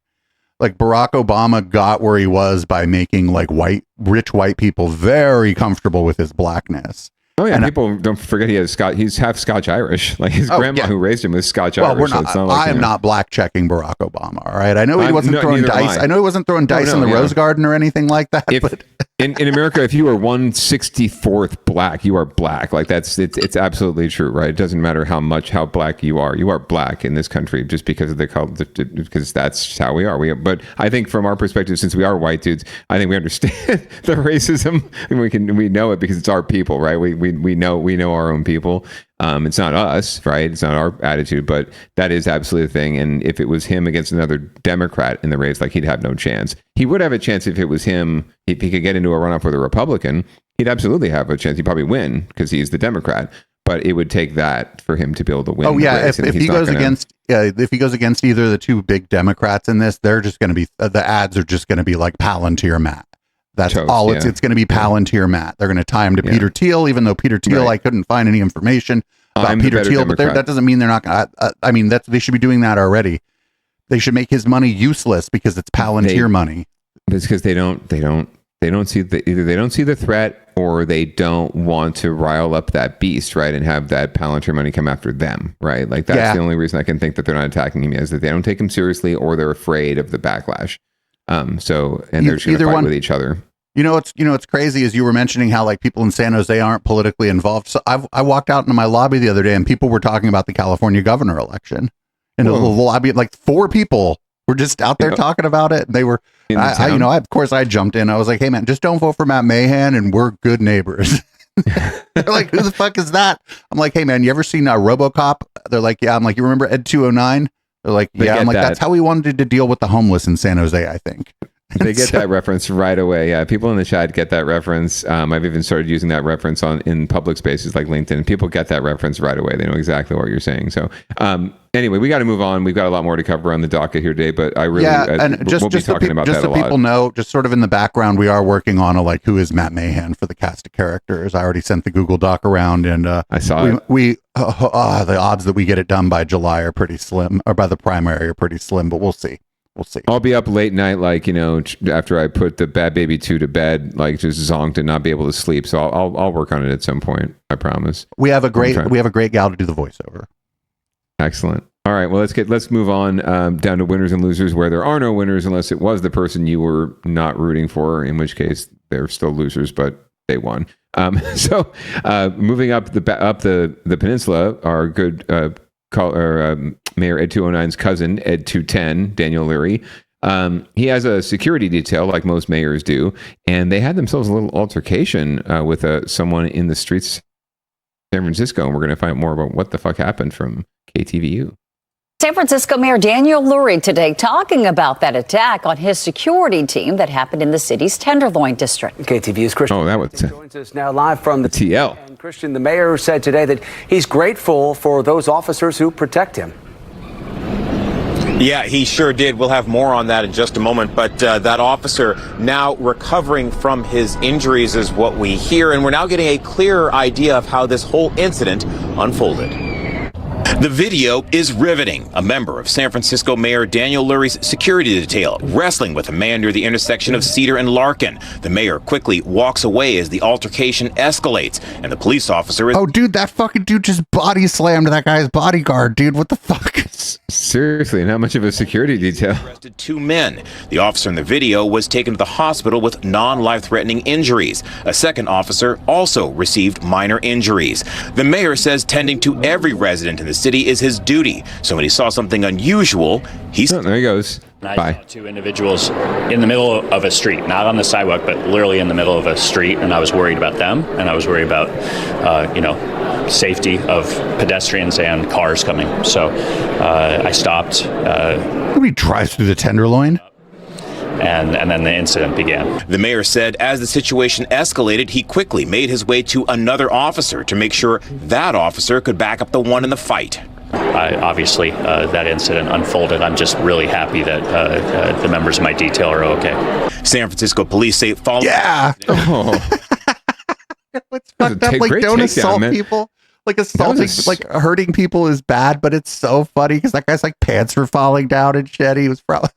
Barack Obama got where he was by making like rich white people very comfortable with his blackness. Oh yeah, and people don't forget he's half Scotch Irish. Like his grandma who raised him was Scotch Irish. I am not black checking Barack Obama. All right, I know he wasn't throwing dice. I know he wasn't throwing dice in the Rose Garden or anything like that. But in America, if you are 1/64th black, you are black. Like it's absolutely true, right? It doesn't matter how black you are black in this country just because of because that's how we are. But I think from our perspective, since we are white dudes, I think we understand the racism and we know it because it's our people, right? We know our own people. It's not us, right? It's not our attitude, but that is absolutely the thing. And if it was him against another Democrat in the race, like, he'd have no chance. He would have a chance if it was him. If he could get into a runoff with a Republican, he'd absolutely have a chance. He'd probably win because he's the Democrat. But it would take that for him to be able to win. Oh yeah, if he goes against either of the two big Democrats in this, they're just going to be the ads are just going to be like Palantir Matt. That's Toast, all. yeah. It's going to be Palantir Matt. They're going to tie him to Peter Thiel, even though Peter Thiel, I couldn't find any information about Peter Thiel. But that doesn't mean they're not. I mean, they should be doing that already. They should make his money useless because it's Palantir money. It's because they don't see either they don't see the threat, or they don't want to rile up that beast, right, and have that Palantir money come after them, right? Like that's the only reason I can think that they're not attacking him, is that they don't take him seriously, or they're afraid of the backlash. And they're just going to fight with each other. What's crazy is you were mentioning how like people in San Jose aren't politically involved. So I walked out into my lobby the other day and people were talking about the California governor election. In the lobby, like 4 people were just out there talking about it. They were, of course I jumped in. I was like, hey man, just don't vote for Matt Mahan and we're good neighbors. They're like, who the fuck is that? I'm like, hey man, you ever seen RoboCop? They're like, yeah. I'm like, you remember Ed 209? They're like, yeah. I'm like, that's how we wanted to deal with the homeless in San Jose, I think. They get that reference right away. Yeah, people in the chat get that reference. I've even started using that reference in public spaces like LinkedIn. People get that reference right away. They know exactly what you're saying. So anyway, we got to move on. We've got a lot more to cover on the docket here today, but I really and we'll be talking about that a lot. Just so people know, just sort of in the background, we are working on who is Matt Mahan for the cast of characters. I already sent the Google Doc around, and I saw it. The odds that we get it done by July are pretty slim, or by the primary are pretty slim, but we'll see. We'll see. I'll be up late night, after I put the Bad Baby 2 to bed, just zonked and not be able to sleep. So I'll work on it at some point. I promise. We have a great gal to do the voiceover. Excellent. All right. Well, let's move on down to winners and losers, where there are no winners unless it was the person you were not rooting for, in which case they're still losers, but they won. So moving up the peninsula, our good Mayor Ed 209's cousin, Ed 210, Daniel Leary. He has a security detail like most mayors do, and they had themselves a little altercation with someone in the streets of San Francisco, and we're going to find out more about what the fuck happened from KTVU. San Francisco Mayor Daniel Lurie today talking about that attack on his security team that happened in the city's Tenderloin district. KTVU's Christian joins us now live from the TL. And Christian, the mayor said today that he's grateful for those officers who protect him. Yeah, he sure did. We'll have more on that in just a moment. But that officer now recovering from his injuries is what we hear. And we're now getting a clearer idea of how this whole incident unfolded. The video is riveting. A member of San Francisco Mayor Daniel Lurie's security detail wrestling with a man near the intersection of Cedar and Larkin. The mayor quickly walks away as the altercation escalates, and the police officer is... Oh, dude, that fucking dude just body slammed that guy's bodyguard, dude. What the fuck? Seriously, not much of a security detail. Arrested 2 men. The officer in the video was taken to the hospital with non-life-threatening injuries. A second officer also received minor injuries. The mayor says tending to every resident in the city is his duty. So when he saw something unusual, there he goes. I saw 2 individuals in the middle of a street, not on the sidewalk, but literally in the middle of a street, and I was worried about them, and I was worried about, safety of pedestrians and cars coming. So I stopped. Nobody drives through the Tenderloin. And then the incident began. The mayor said as the situation escalated, he quickly made his way to another officer to make sure that officer could back up the one in the fight. Obviously, that incident unfolded. I'm just really happy that the members of my detail are okay. San Francisco police say following... Yeah! What's fucked up? Like, don't assault people. Like, assaulting, hurting people is bad, but it's so funny because that guy's, pants were falling down and shit. He was probably,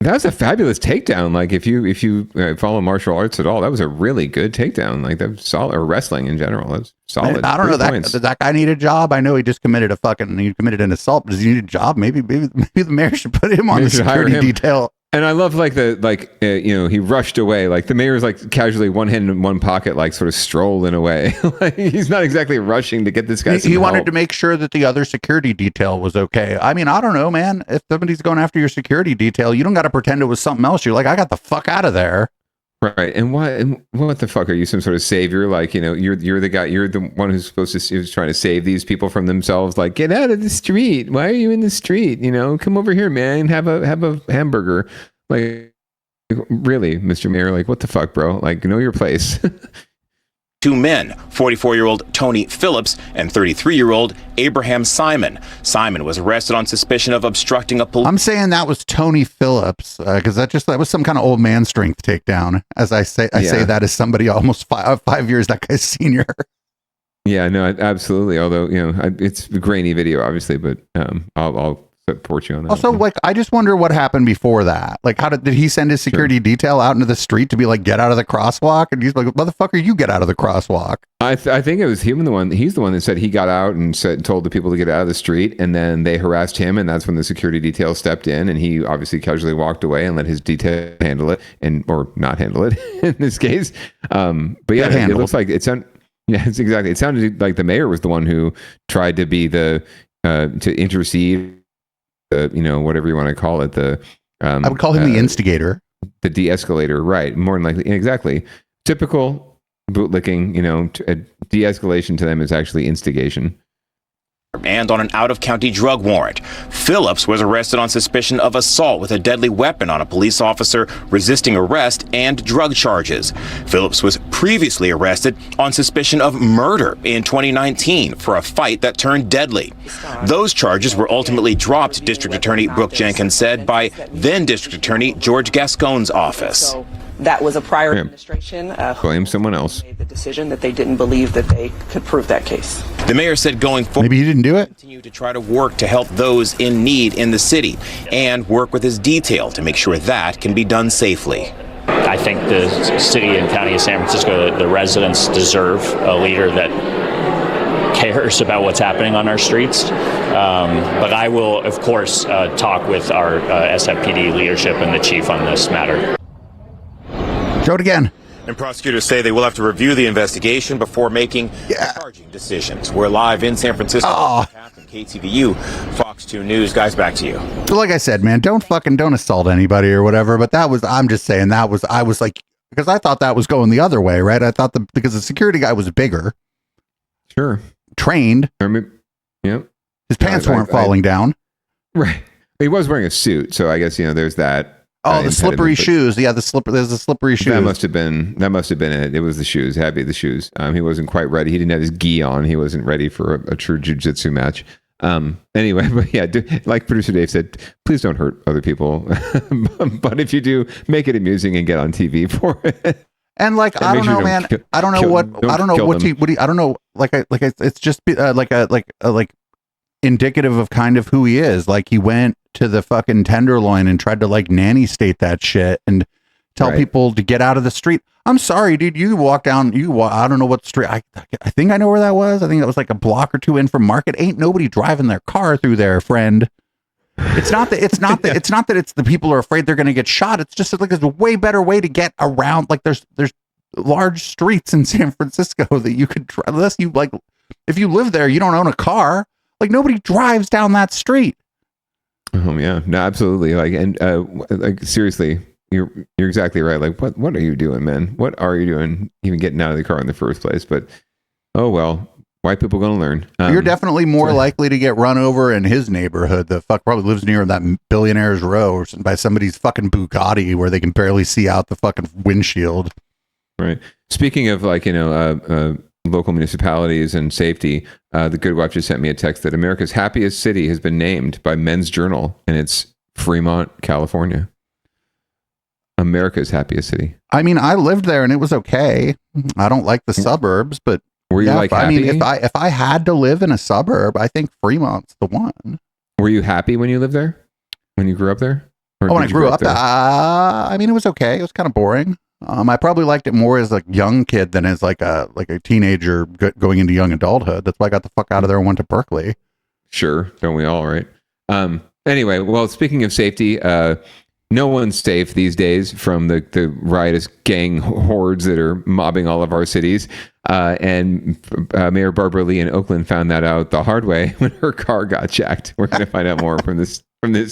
That was a fabulous takedown. Like, if you follow martial arts at all, that was a really good takedown. Like, that was solid, or wrestling in general. That was solid. I don't know. Does that guy need a job? I know he just committed an assault. Does he need a job? Maybe the mayor should put him on the security detail. And I love he rushed away. Like, the mayor's casually one hand in one pocket, sort of strolling away. He's not exactly rushing to get this guy some He wanted help. to make sure that the other security detail was okay. I mean, I don't know, man. If somebody's going after your security detail, you don't got to pretend it was something else. You're like, I got the fuck out of there. Right. And what the fuck are you, some sort of savior? You're the guy, you're the one who's who's trying to save these people from themselves. Like, get out of the street. Why are you in the street? Come over here, man. Have a hamburger. Like, really, Mr. Mayor, what the fuck, bro? Know your place. Two men, 44-year-old Tony Phillips and 33-year-old Abraham Simon. Simon was arrested on suspicion of obstructing a police. I'm saying that was Tony Phillips because that was some kind of old man strength takedown. As I say that as somebody almost 5 years that guy's senior. Yeah, no, absolutely. Although it's a grainy video, obviously, but I'll support you on that. Also, I just wonder what happened before that. Like, did he send his security detail out into the street to be like, get out of the crosswalk? And he's like, motherfucker, you get out of the crosswalk. I think it was him he's the one that said he got out and told the people to get out of the street, and then they harassed him, and that's when the security detail stepped in, and he obviously casually walked away and let his detail handle it, or not handle it in this case. But yeah, it looks like it's exactly. It sounded like the mayor was the one who tried to be to intercede. Whatever you want to call it, I would call him the instigator, the de-escalator, right? More than likely, exactly. Typical bootlicking, de-escalation to them is actually instigation. And on an out-of-county drug warrant. Phillips was arrested on suspicion of assault with a deadly weapon on a police officer, resisting arrest, and drug charges. Phillips was previously arrested on suspicion of murder in 2019 for a fight that turned deadly. Those charges were ultimately dropped, District Attorney Brooke Jenkins said, by then District Attorney George Gascon's office. That was a prior administration. Blame someone else. Made the decision that they didn't believe that they could prove that case. The mayor said going forward, maybe he didn't do it. Continue to try to work to help those in need in the city and work with his detail to make sure that can be done safely. I think the city and county of San Francisco, the residents deserve a leader that cares about what's happening on our streets. But I will, of course, talk with our SFPD leadership and the chief on this matter. Show it again. And prosecutors say they will have to review the investigation before making charging decisions. We're live in San Francisco. KTVU, Fox 2 News. Guys, back to you. So like I said, man, don't assault anybody or whatever. But I was like, because I thought that was going the other way, right? I thought because the security guy was bigger. Sure. Trained. Yeah. His pants weren't falling down. Right. He was wearing a suit. So I guess, there's that. Oh, the slippery shoes. Yeah, there's the slippery shoes. That must have been it. It was the shoes. Had to be the shoes. He wasn't quite ready. He didn't have his gi on. He wasn't ready for a true jiu-jitsu match. Anyway, but yeah, like producer Dave said, please don't hurt other people. But if you do, make it amusing and get on TV for it. And like, I don't know, man. I don't know what it's just like indicative of kind of who he is. Like, he went to the fucking Tenderloin and tried to like nanny state that shit and tell people to get out of the street. I'm sorry, dude. You walk down, I don't know what street. I think I know where that was. I think that was like a block or two in from Market. Ain't nobody driving their car through there, friend. It's not that it's not the people are afraid they're going to get shot. It's just like there's a way better way to get around. Like there's large streets in San Francisco that you could try, unless you like, if you live there, you don't own a car. Like nobody drives down that street. Oh yeah, no, absolutely. Like, and like seriously, you're exactly right. Like, what are you doing, man? What are you doing? Even getting out of the car in the first place? But oh well, white people gonna learn. You're definitely more likely to get run over in his neighborhood. The fuck probably lives near that billionaire's row or by somebody's fucking Bugatti where they can barely see out the fucking windshield. Right. Speaking of like local municipalities and safety, the Good Wife just sent me a text that America's happiest city has been named by Men's Journal, and it's Fremont, California. America's happiest city. I mean, I lived there and it was okay. I don't like the suburbs, but were you like happy? I mean, if I had to live in a suburb, I think Fremont's the one. Were you happy when you lived there? When you grew up there? When I grew up there? I mean, it was okay. It was kind of boring. I probably liked it more as a young kid than as like a teenager going into young adulthood. That's why I got the fuck out of there and went to Berkeley. Sure. Don't we all, right? Anyway, well, speaking of safety, no one's safe these days from the riotous gang hordes that are mobbing all of our cities. And Mayor Barbara Lee in Oakland found that out the hard way when her car got jacked. We're going to find out more from this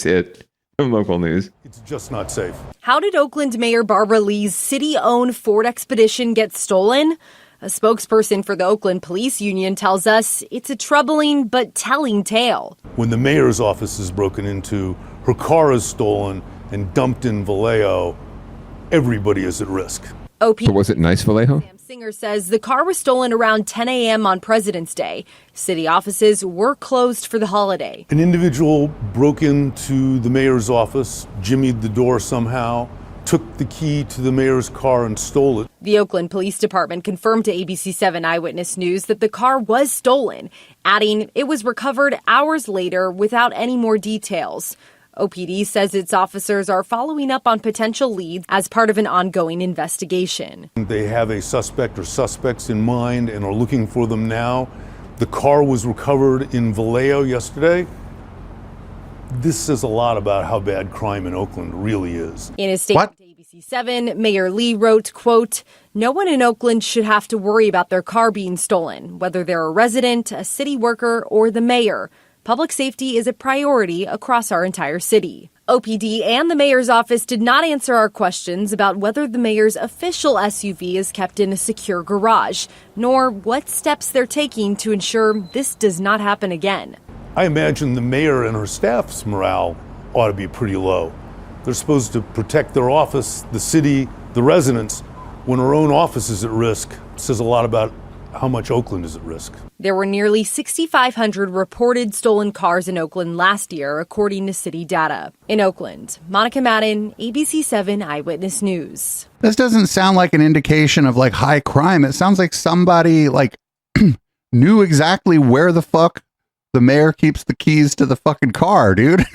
hit from local news. It's just not safe. How did Oakland Mayor Barbara Lee's city-owned Ford Expedition get stolen? A spokesperson for the Oakland Police Union tells us it's a troubling but telling tale. When the mayor's office is broken into, her car is stolen and dumped in Vallejo, everybody is at risk. OP But was it nice Vallejo? Singer says the car was stolen around 10 a.m. on President's Day. City offices were closed for the holiday. An individual broke into the mayor's office, jimmied the door somehow, took the key to the mayor's car and stole it. The Oakland Police Department confirmed to ABC7 Eyewitness News that the car was stolen, adding it was recovered hours later without any more details. OPD says its officers are following up on potential leads as part of an ongoing investigation. They have a suspect or suspects in mind and are looking for them now. The car was recovered in Vallejo yesterday. This says a lot about how bad crime in Oakland really is. In his statement to ABC7, Mayor Lee wrote, quote, "No one in Oakland should have to worry about their car being stolen, whether they're a resident, a city worker, or the mayor. Public safety is a priority across our entire city." OPD and the mayor's office did not answer our questions about whether the mayor's official SUV is kept in a secure garage, nor what steps they're taking to ensure this does not happen again. I imagine the mayor and her staff's morale ought to be pretty low. They're supposed to protect their office, the city, the residents. When her own office is at risk, it says a lot about how much Oakland is at risk. There were nearly 6,500 reported stolen cars in Oakland last year, according to city data. In Oakland, Monica Madden, ABC7 Eyewitness News. This doesn't sound like an indication of like high crime. It sounds like somebody like knew exactly where the fuck the mayor keeps the keys to the fucking car, dude.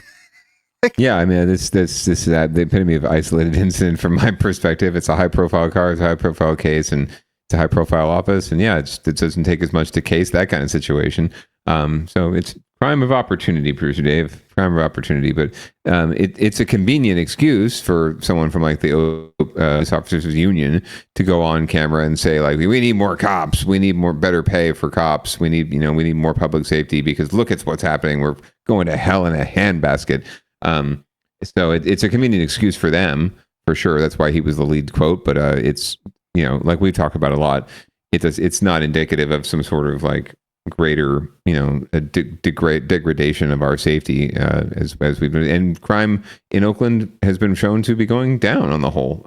Yeah, I mean, this is the epitome of isolated incident from my perspective. It's a high profile car, it's a high profile case, and it's a high profile office. And yeah, it doesn't take as much to case that kind of situation. So it's crime of opportunity, producer Dave, crime of opportunity. But it's a convenient excuse for someone from like the police officers union to go on camera and say like, we need more cops, we need more better pay for cops, we need more public safety because look at what's happening. We're going to hell in a handbasket. So it's a convenient excuse for them for sure. That's why he was the lead quote. But it's like we've talked about a lot. It's not indicative of some sort of like greater degradation of our safety as we've been. And crime in Oakland has been shown to be going down on the whole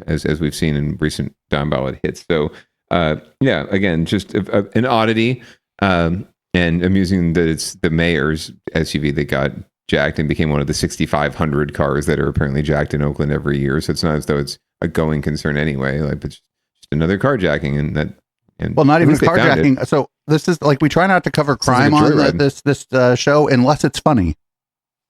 as we've seen in recent Downballot hits. So again, just an oddity and amusing that it's the mayor's SUV that got jacked and became one of the 6,500 cars that are apparently jacked in Oakland every year. So it's not as though it's a going concern anyway. Like it's just another carjacking, and well, not even carjacking. So this is like we try not to cover crime on this show unless it's funny.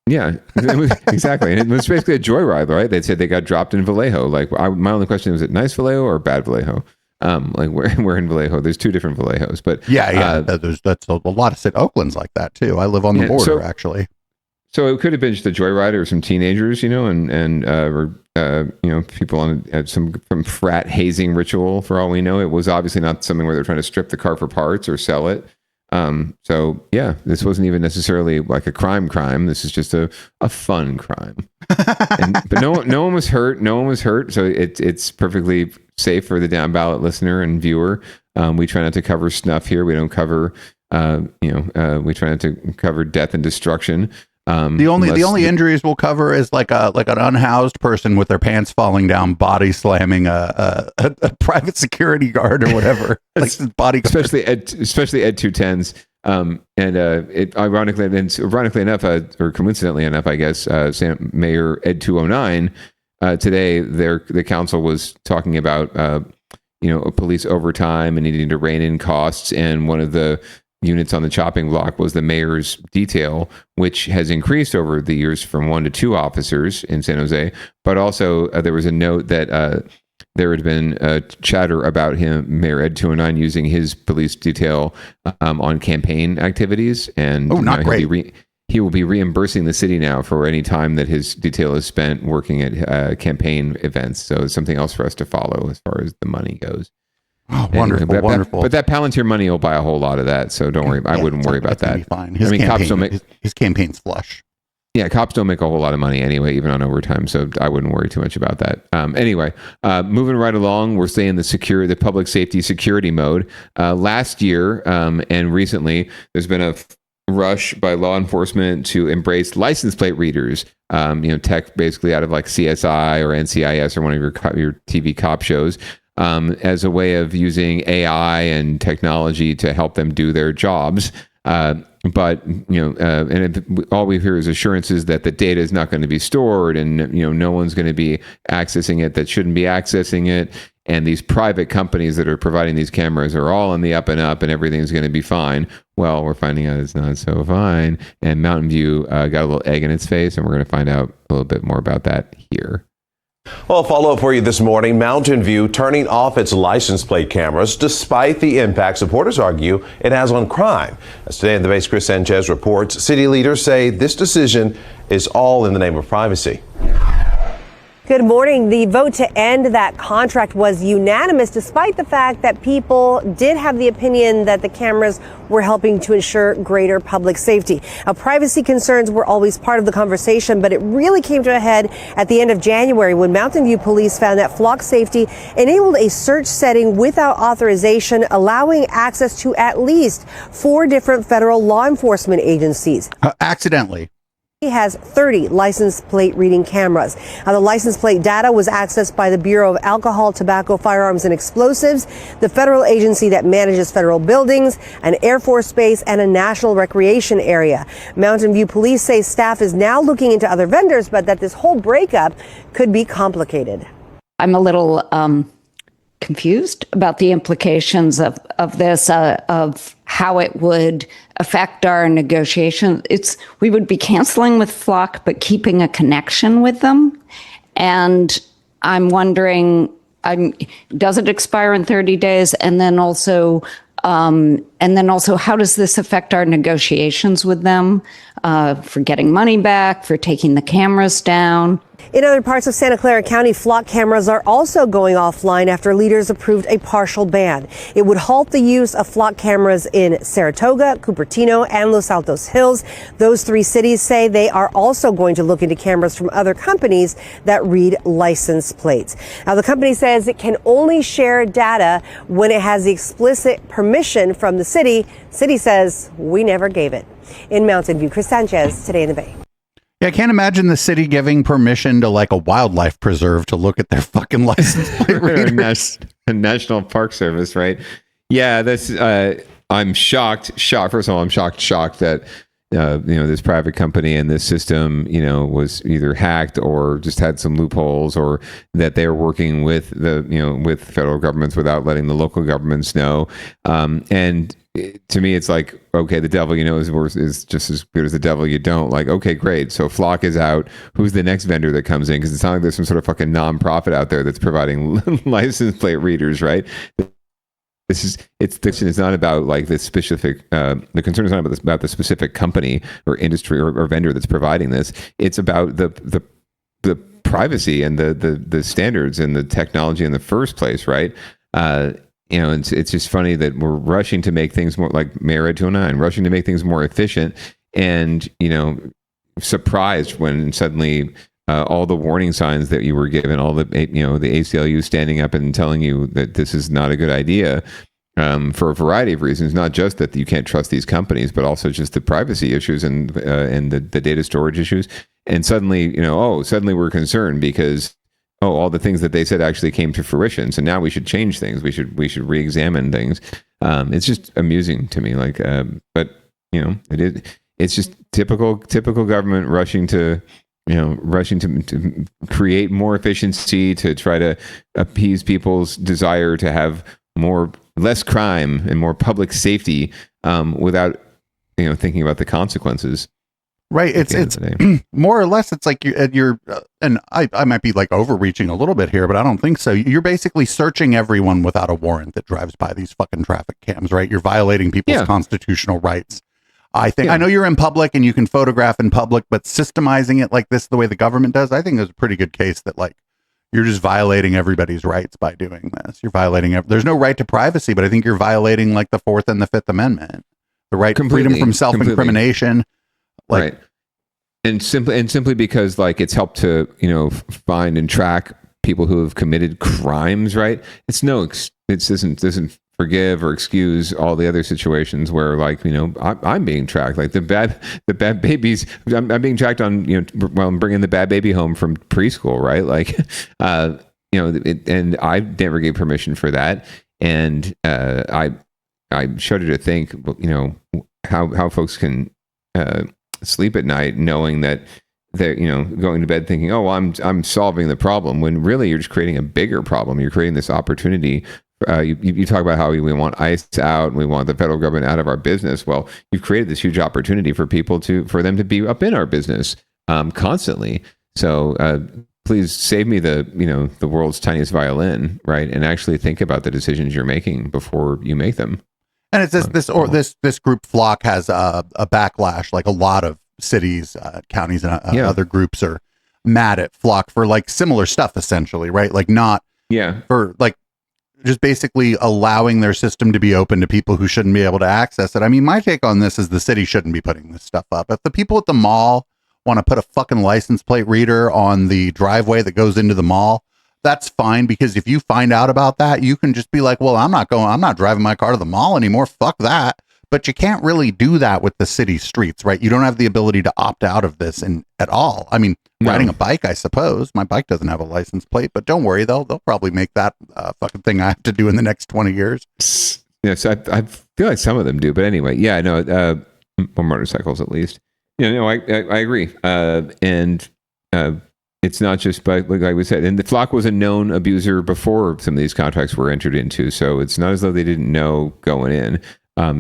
Yeah, exactly. And it was basically a joyride, right? They said they got dropped in Vallejo. Like my only question was, it nice Vallejo or bad Vallejo? Like we're in Vallejo. There's two different Vallejos, but that's a lot of Oakland's like that too. I live on the border actually. So it could have been just a joyride or some teenagers, and people on some frat hazing ritual. For all we know, it was obviously not something where they're trying to strip the car for parts or sell it. So yeah, this wasn't even necessarily like a crime. This is just a fun crime. But no one was hurt. No one was hurt. So it's perfectly safe for the down ballot listener and viewer. We try not to cover snuff here. We don't cover. We try not to cover death and destruction. The only injuries we'll cover is like an unhoused person with their pants falling down, body slamming a private security guard or whatever. Like body, especially Ed 210s. It ironically enough, or coincidentally enough, I guess, Mayor Ed 209 today, the council was talking about police overtime and needing to rein in costs, and one of the units on the chopping block was the mayor's detail, which has increased over the years from 1 to 2 officers in San Jose. But also there was a note that there had been chatter about Mayor Ed 209, using his police detail on campaign activities. And he will be reimbursing the city now for any time that his detail is spent working at campaign events. So it's something else for us to follow as far as the money goes. Oh, wonderful, wonderful. But that Palantir money will buy a whole lot of that, so don't worry. I wouldn't worry about that. Fine. Cops don't make his campaign's flush. Yeah, cops don't make a whole lot of money anyway, even on overtime, so I wouldn't worry too much about that. Anyway, moving right along, we're staying in the public safety security mode. Last year and recently, there's been a rush by law enforcement to embrace license plate readers. Tech basically out of like CSI or NCIS or one of your TV cop shows. as a way of using AI and technology to help them do their jobs. But all we hear is assurances that the data is not going to be stored, and no one's going to be accessing it that shouldn't be accessing it. And these private companies that are providing these cameras are all on the up and up, and everything's going to be fine. Well, we're finding out it's not so fine. And Mountain View got a little egg in its face, and we're going to find out a little bit more about that here. Well, a follow-up for you this morning. Mountain View turning off its license plate cameras despite the impact supporters argue it has on crime. As Today in the Base, Chris Sanchez reports, city leaders say this decision is all in the name of privacy. Good morning. The vote to end that contract was unanimous, despite the fact that people did have the opinion that the cameras were helping to ensure greater public safety. Now, privacy concerns were always part of the conversation, but it really came to a head at the end of January when Mountain View police found that Flock Safety enabled a search setting without authorization, allowing access to at least 4 different federal law enforcement agencies. Accidentally. He has 30 license plate reading cameras. Now, the license plate data was accessed by the Bureau of Alcohol, Tobacco, Firearms, and Explosives, the federal agency that manages federal buildings, an Air Force base, and a national recreation area. Mountain View police say staff is now looking into other vendors, but that this whole breakup could be complicated. I'm a little confused about the implications of this, of how it would affect our negotiations. We would be canceling with Flock, but keeping a connection with them. And I'm wondering, does it expire in 30 days? And then also, how does this affect our negotiations with them for getting money back, for taking the cameras down? In other parts of Santa Clara County, Flock cameras are also going offline after leaders approved a partial ban. It would halt the use of Flock cameras in Saratoga, Cupertino, and Los Altos Hills. Those 3 cities say they are also going to look into cameras from other companies that read license plates. Now, the company says it can only share data when it has the explicit permission from the city. City says we never gave it. In Mountain View, Chris Sanchez, Today in the Bay. Yeah, I can't imagine the city giving permission to like a wildlife preserve to look at their fucking license plate readers. National Park Service, right? Yeah, that's. I'm shocked. First of all, I'm shocked that this private company and this system, was either hacked or just had some loopholes, or that they're working with with federal governments without letting the local governments know. And to me, it's like, okay, the devil you know is just as good as the devil you don't. Like, okay, great. So Flock is out. Who's the next vendor that comes in? Because it's not like there's some sort of fucking nonprofit out there that's providing license plate readers, right? It's not about like this specific. The concern is not about the specific company or industry or vendor that's providing this. It's about the privacy and the standards and the technology in the first place, right? It's just funny that we're rushing to make things more, like Mayor Ed 209, rushing to make things more efficient, and surprised when suddenly all the warning signs that you were given, all the the ACLU standing up and telling you that this is not a good idea, for a variety of reasons, not just that you can't trust these companies, but also just the privacy issues and the data storage issues. And suddenly, suddenly we're concerned because all the things that they said actually came to fruition. So now we should change things. We should re-examine things. It's just amusing to me. Like, but it's just typical government rushing to create more efficiency, to try to appease people's desire to have less crime and more public safety, without thinking about the consequences. Right. It's more or less, it's like you're and I might be like overreaching a little bit here, but I don't think so. You're basically searching everyone without a warrant that drives by these fucking traffic cams, right? You're violating people's constitutional rights. I think, I know you're in public and you can photograph in public, but systemizing it like this, the way the government does, I think is a pretty good case that like you're just violating everybody's rights by doing this. You're violating, there's no right to privacy, but I think you're violating like the 4th and the 5th Amendment, the right to freedom from self-incrimination. Right. And simply because like it's helped to, find and track people who have committed crimes, right? It doesn't forgive or excuse all the other situations where like, I'm being tracked, like the bad babies, I'm being tracked on, while I'm bringing the bad baby home from preschool, right? Like, and I never gave permission for that. And I shudder to think, how folks can sleep at night knowing that they're, going to bed thinking, oh, well, I'm solving the problem, when really you're just creating a bigger problem. You're creating this opportunity. You talk about how we want ICE out and we want the federal government out of our business. Well, you've created this huge opportunity for people for them to be up in our business constantly. So please save me the world's tiniest violin, right? And actually think about the decisions you're making before you make them. And it's this group Flock has a backlash, like a lot of cities, counties, and other groups are mad at Flock for like similar stuff, essentially, right? Like for like just basically allowing their system to be open to people who shouldn't be able to access it. I mean, my take on this is the city shouldn't be putting this stuff up. If the people at the mall want to put a fucking license plate reader on the driveway that goes into the mall, that's fine, because if you find out about that, you can just be like, well, I'm not driving my car to the mall anymore. Fuck that. But you can't really do that with the city streets, right? You don't have the ability to opt out of this at all. I mean, riding a bike, I suppose. My bike doesn't have a license plate, but don't worry, they'll probably make that fucking thing I have to do in the next 20 years. Yes, I feel like some of them do, but anyway, yeah, no, or motorcycles at least. I agree. And it's not just like we said, and the Flock was a known abuser before some of these contracts were entered into, so it's not as though they didn't know going in.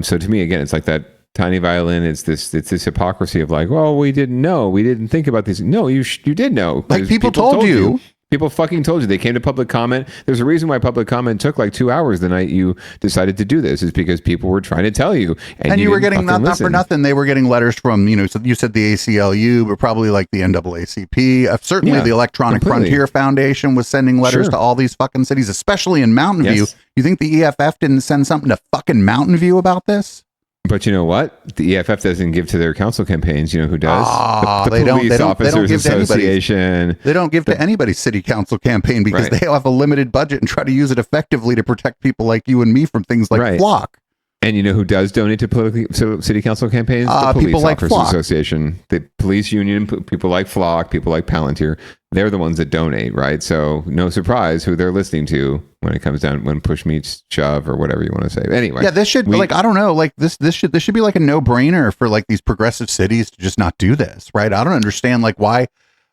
So to me, again, it's like that tiny violin. It's this hypocrisy of like, well, we didn't know, we didn't think about these. No, you did know. Like people told you. People fucking told you. They came to public comment. There's a reason why public comment took like 2 hours the night you decided to do this, is because people were trying to tell you. And you were getting, not for nothing, they were getting letters from, so you said the ACLU, but probably like the NAACP. Certainly the Electronic Frontier Foundation was sending letters to all these fucking cities, especially in Mountain View. You think the EFF didn't send something to fucking Mountain View about this? But you know what? The EFF doesn't give to their council campaigns. You know who does? The Police Officers Association. They don't give to anybody's city council campaign because they have a limited budget and try to use it effectively to protect people like you and me from things like Flock. And you know who does donate to city council campaigns? The Police Officers Association, the police union, people like Flock, people like Palantir. They're the ones that donate, right? So no surprise who they're listening to when it comes down, when push meets shove, or whatever you want to say. Anyway, this should I don't know, like this should be like a no-brainer for like these progressive cities to just not do this, right? I don't understand like why,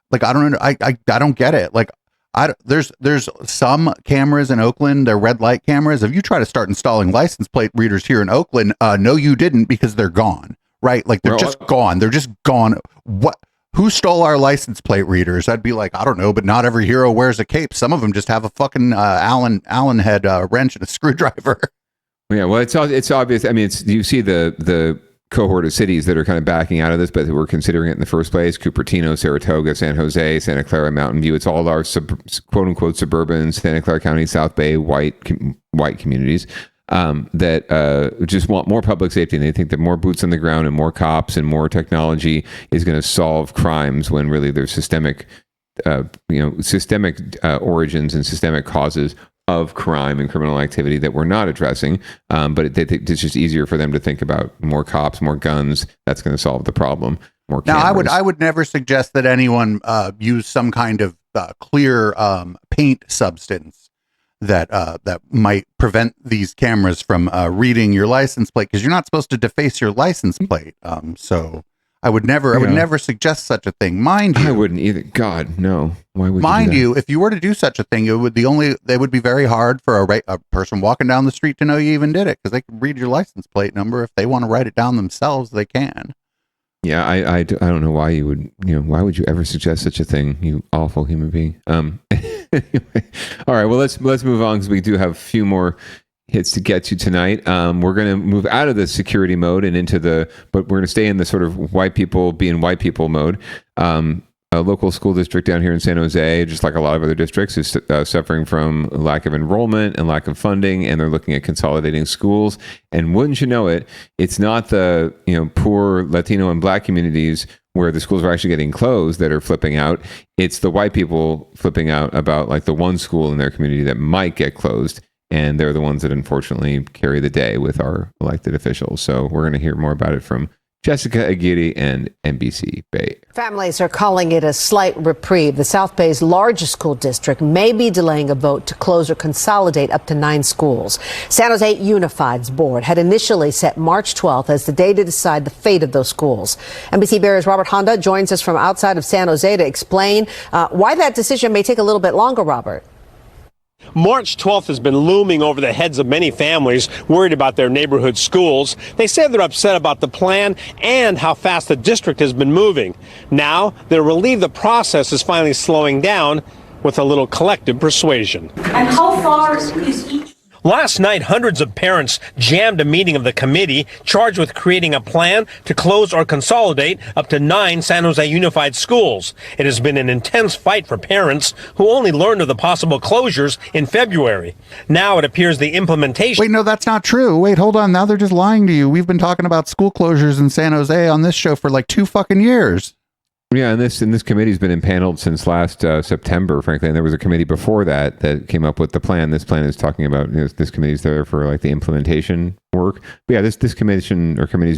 like I don't get it. Like there's some cameras in Oakland, they're red light cameras. If you try to start installing license plate readers here in Oakland, no, you didn't, because they're gone, right? Like they're just gone. They're just gone. What? Who stole our license plate readers? I'd be like, I don't know, but not every hero wears a cape. Some of them just have a fucking Allen head wrench and a screwdriver. Yeah, well, it's obvious. I mean, you see the cohort of cities that are kind of backing out of this, but who were considering it in the first place: Cupertino, Saratoga, San Jose, Santa Clara, Mountain View. It's all our quote unquote suburban Santa Clara County, South Bay white communities. That just want more public safety, and they think that more boots on the ground and more cops and more technology is going to solve crimes, when really there's systemic origins and systemic causes of crime and criminal activity that we're not addressing. But it's just easier for them to think about more cops, more guns. That's going to solve the problem. More cameras. Now, I would never suggest that anyone use some kind of clear paint substance that might prevent these cameras from reading your license plate, because you're not supposed to deface your license plate. So I would never suggest such a thing. Mind you, I wouldn't either. God, no. Why would mind you? If you were to do such a thing, it would be very hard for a person walking down the street to know you even did it, because they can read your license plate number. If they want to write it down themselves, they can. Yeah, I don't know why you would, why would you ever suggest such a thing, you awful human being? Anyway. All right, well, let's move on, because we do have a few more hits to get to tonight. We're going to move out of the security mode and but we're going to stay in the sort of white people being white people mode. A local school district down here in San Jose, just like a lot of other districts, is suffering from lack of enrollment and lack of funding, and they're looking at consolidating schools. And wouldn't you know it, it's not the poor Latino and Black communities where the schools are actually getting closed that are flipping out. It's the white people flipping out about like the one school in their community that might get closed, and they're the ones that unfortunately carry the day with our elected officials. So we're going to hear more about it from Jessica Aguirre and NBC Bay. Families are calling it a slight reprieve. The South Bay's largest school district may be delaying a vote to close or consolidate up to 9 schools. San Jose Unified's board had initially set March 12th as the day to decide the fate of those schools. NBC Bay Area's Robert Honda joins us from outside of San Jose to explain why that decision may take a little bit longer, Robert. March 12th has been looming over the heads of many families worried about their neighborhood schools. They say they're upset about the plan and how fast the district has been moving. Now, they're relieved the process is finally slowing down with a little collective persuasion. And how far is each? Last night, hundreds of parents jammed a meeting of the committee charged with creating a plan to close or consolidate up to 9 San Jose Unified schools. It has been an intense fight for parents who only learned of the possible closures in February. Now it appears the implementation... Wait, no, that's not true. Wait, hold on. Now they're just lying to you. We've been talking about school closures in San Jose on this show for like 2 fucking years. Yeah, and this committee's been impaneled since last September, frankly. And there was a committee before that came up with the plan. This plan is talking about, this committee's there for like the implementation work. But yeah, this committee's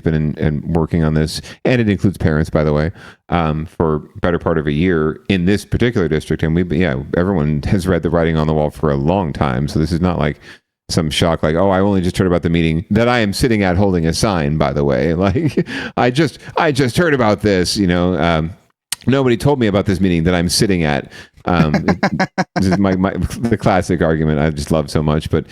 been working on this, and it includes parents, by the way, for better part of a year in this particular district. And everyone has read the writing on the wall for a long time. So this is not like some shock, like, oh, I only just heard about the meeting that I am sitting at holding a sign, by the way. Like, I just heard about this, nobody told me about this meeting that I'm sitting at. This is the classic argument I just love so much, but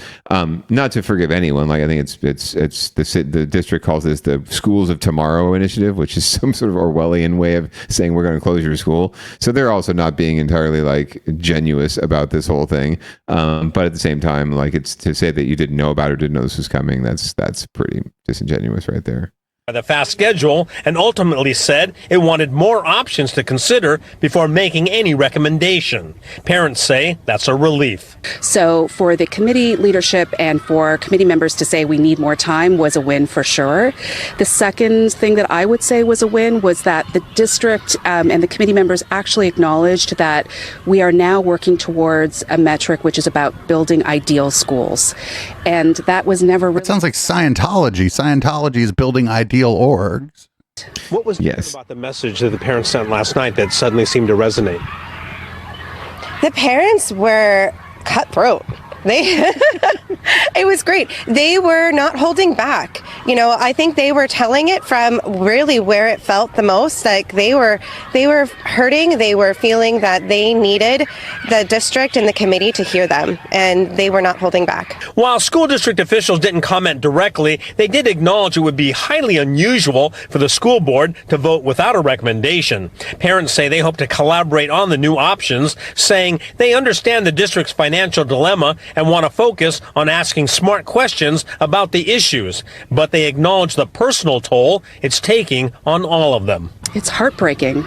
not to forgive anyone. Like, I think it's the district calls this the Schools of Tomorrow initiative, which is some sort of Orwellian way of saying we're going to close your school. So they're also not being entirely like genuine about this whole thing. But at the same time, like, it's to say that you didn't know about it or didn't know this was coming. That's pretty disingenuous right there. The fast schedule and ultimately said it wanted more options to consider before making any recommendation. Parents say that's a relief. So for the committee leadership and for committee members to say we need more time was a win for sure. The second thing that I would say was a win was that the district and the committee members actually acknowledged that we are now working towards a metric which is about building ideal schools. And that was never really... It sounds like Scientology. Scientology is building ideal orgs. What was about the message that the parents sent last night that suddenly seemed to resonate? The parents were cutthroat. It was great. They were not holding back. I think they were telling it from really where it felt the most. Like they were hurting. They were feeling that they needed the district and the committee to hear them, and they were not holding back. While school district officials didn't comment directly, they did acknowledge it would be highly unusual for the school board to vote without a recommendation. Parents say they hope to collaborate on the new options, saying they understand the district's financial dilemma and want to focus on asking smart questions about the issues, but they acknowledge the personal toll it's taking on all of them. It's heartbreaking.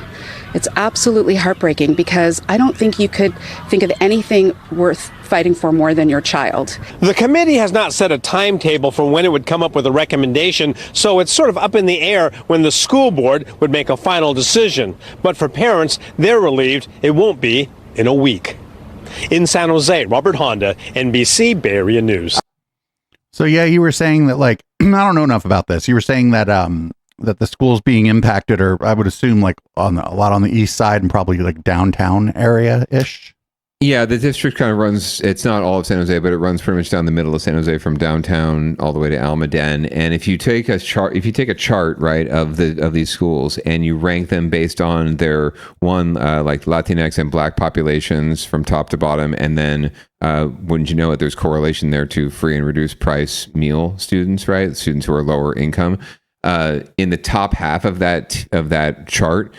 It's absolutely heartbreaking because I don't think you could think of anything worth fighting for more than your child. The committee has not set a timetable for when it would come up with a recommendation, so it's sort of up in the air when the school board would make a final decision. But for parents, they're relieved it won't be in a week. In San Jose, Robert Honda, NBC Bay Area News. So yeah, you were saying that, like, I don't know enough about this. You were saying that that the schools being impacted, or I would assume like a lot on the east side and probably like downtown area ish. Yeah, the district kind of runs, it's not all of San Jose, but it runs pretty much down the middle of San Jose from downtown all the way to Almaden. And if you take a chart, right, of these schools and you rank them based on their like Latinx and Black populations from top to bottom, and then wouldn't you know it, there's correlation there to free and reduced price meal students, right? Students who are lower income. In the top half of that chart,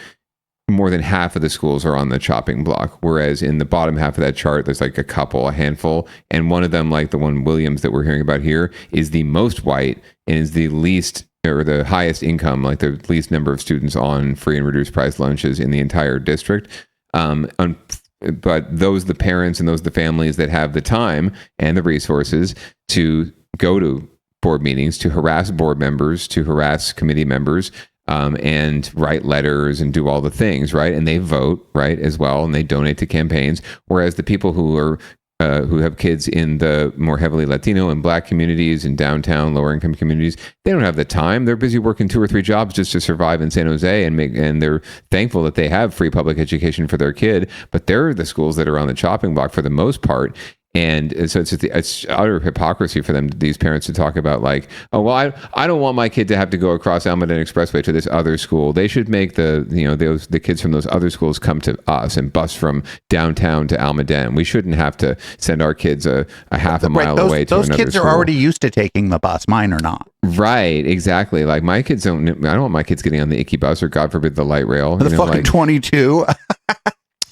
more than half of the schools are on the chopping block, whereas in the bottom half of that chart, there's like a handful, and one of them, like the one Williams that we're hearing about here, is the most white and is the least or the highest income, like the least number of students on free and reduced price lunches in the entire district. But those the parents and those the families that have the time and the resources to go to board meetings, to harass board members, to harass committee members, and write letters and do all the things, right? And they vote, right, as well, and they donate to campaigns. Whereas the people who are who have kids in the more heavily Latino and Black communities and downtown lower income communities, they don't have the time. They're busy working 2 or 3 jobs just to survive in San Jose, and they're thankful that they have free public education for their kid. But they're the schools that are on the chopping block for the most part. And so it's utter hypocrisy for them, these parents, to talk about like, oh, well, I don't want my kid to have to go across Almaden Expressway to this other school. They should make the kids from those other schools come to us and bus from downtown to Almaden. We shouldn't have to send our kids a half a mile away to another school. Those kids are already used to taking the bus. Mine are not. Right, exactly. Like my kids I don't want my kids getting on the icky bus or, God forbid, the light rail. The fucking 22.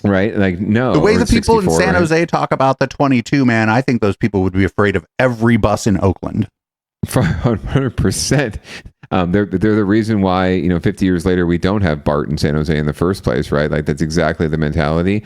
Right? Like, no. The way the people in 64, San right? Jose talk about the 22, man, I think those people would be afraid of every bus in Oakland. 100%. They're the reason why, 50 years later, we don't have BART in San Jose in the first place, right? Like, that's exactly the mentality.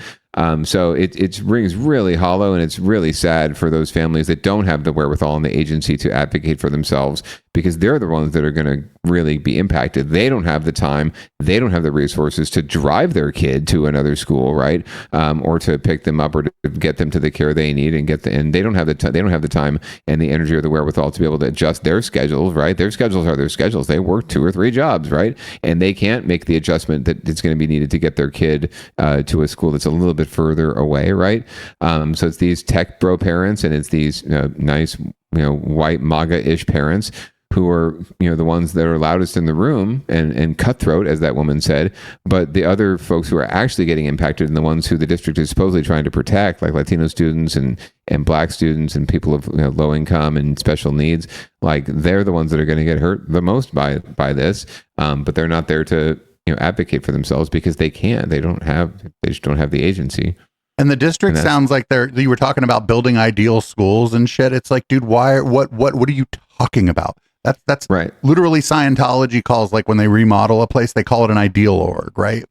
So it rings really hollow, and it's really sad for those families that don't have the wherewithal and the agency to advocate for themselves, because they're the ones that are going to really be impacted. They don't have the time, they don't have the resources to drive their kid to another school, right? Or to pick them up or to get them to the care they need, and they don't have the they don't have the time and the energy or the wherewithal to be able to adjust their schedules, right? Their schedules are their schedules. They work 2 or 3 jobs, right? And they can't make the adjustment that it's going to be needed to get their kid to a school that's a little bit further away, right? So it's these tech bro parents, and it's these nice, white MAGA-ish parents who are, the ones that are loudest in the room and cutthroat, as that woman said. But the other folks who are actually getting impacted, and the ones who the district is supposedly trying to protect, like Latino students and Black students and people of low income and special needs, like they're the ones that are going to get hurt the most by this. But they're not there to advocate for themselves because they can't. They just don't have the agency. And the district sounds like you were talking about building ideal schools and shit. It's like, dude, what are you talking about? That's right. Literally Scientology calls, like when they remodel a place, they call it an ideal org, right?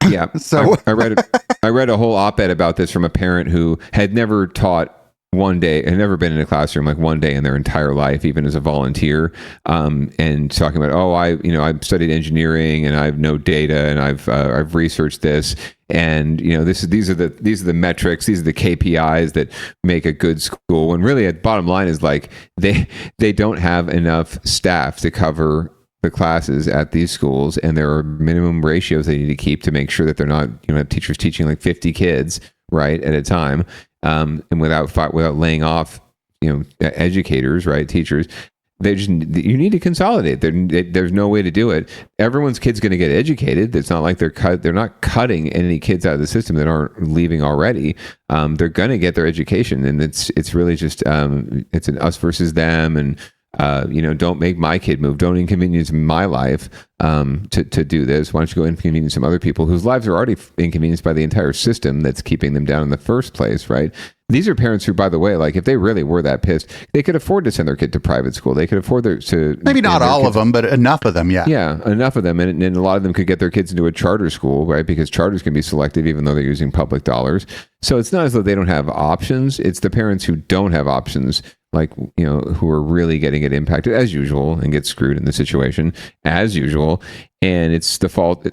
Yeah. So I read a whole op-ed about this from a parent who had never taught one day, had never been in a classroom like one day in their entire life, even as a volunteer, and talking about, I've studied engineering and I have no data and I've researched this, and these are the metrics, these are the KPIs that make a good school. When really, at bottom line is like they don't have enough staff to cover the classes at these schools, and there are minimum ratios they need to keep to make sure that they're not have teachers teaching like 50 kids right at a time. And without laying off, educators, right, teachers, you need to consolidate. There's no way to do it. Everyone's kid's going to get educated. It's not like they're not cutting any kids out of the system that aren't leaving already. They're going to get their education, and it's really just it's an us versus them, and don't make my kid move. Don't inconvenience my life to do this. Why don't you go inconvenience some other people whose lives are already inconvenienced by the entire system that's keeping them down in the first place, right? These are parents who, by the way, like if they really were that pissed, they could afford to send their kid to private school. They could afford to maybe not all of them, but enough of them, yeah. Yeah, enough of them, and a lot of them could get their kids into a charter school, right? Because charters can be selective even though they're using public dollars. So it's not as though they don't have options. It's the parents who don't have options, like, who are really getting it impacted as usual and get screwed in the situation as usual. And it's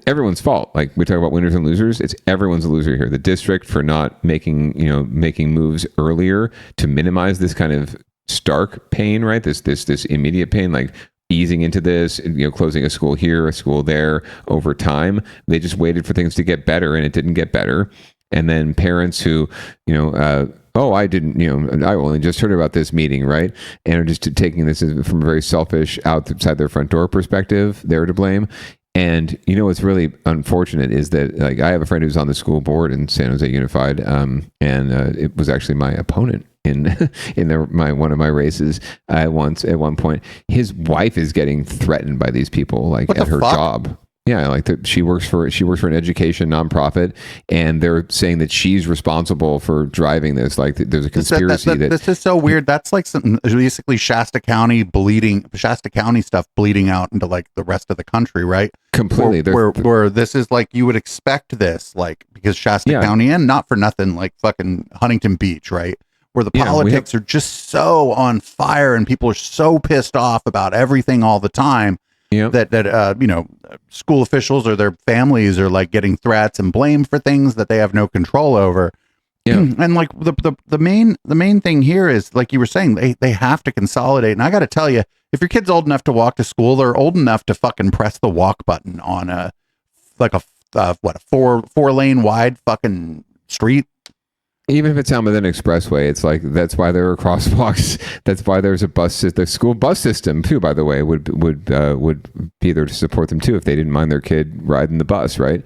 everyone's fault. Like we talk about winners and losers, it's everyone's a loser here. The district for not making moves earlier to minimize this kind of stark pain, right? This immediate pain, like easing into this, closing a school here, a school there over time. They just waited for things to get better, and it didn't get better. And then parents who, I didn't, I only just heard about this meeting, right? And are just taking this from a very selfish, outside their front door perspective. They're to blame. And what's really unfortunate is that, like, I have a friend who's on the school board in San Jose Unified, and it was actually my opponent in one of my races at one point. His wife is getting threatened by these people, like at her job. Yeah, like she works for an education nonprofit, and they're saying that she's responsible for driving this. Like there's a conspiracy this is so weird. That's like some basically Shasta County stuff bleeding out into like the rest of the country, right? Completely. Where this is like you would expect this, like because Shasta County, and not for nothing, like fucking Huntington Beach, right? Where the politics are just so on fire and people are so pissed off about everything all the time. That school officials or their families are like getting threats and blamed for things that they have no control over. Yeah. And like the main thing here is, like you were saying, they have to consolidate. And I got to tell you, if your kid's old enough to walk to school, they're old enough to fucking press the walk button on a 4-lane wide fucking street. Even if it's out with an expressway, it's like, that's why there are crosswalks. That's why there's a the school bus system too, by the way, would be there to support them too if they didn't mind their kid riding the bus, right?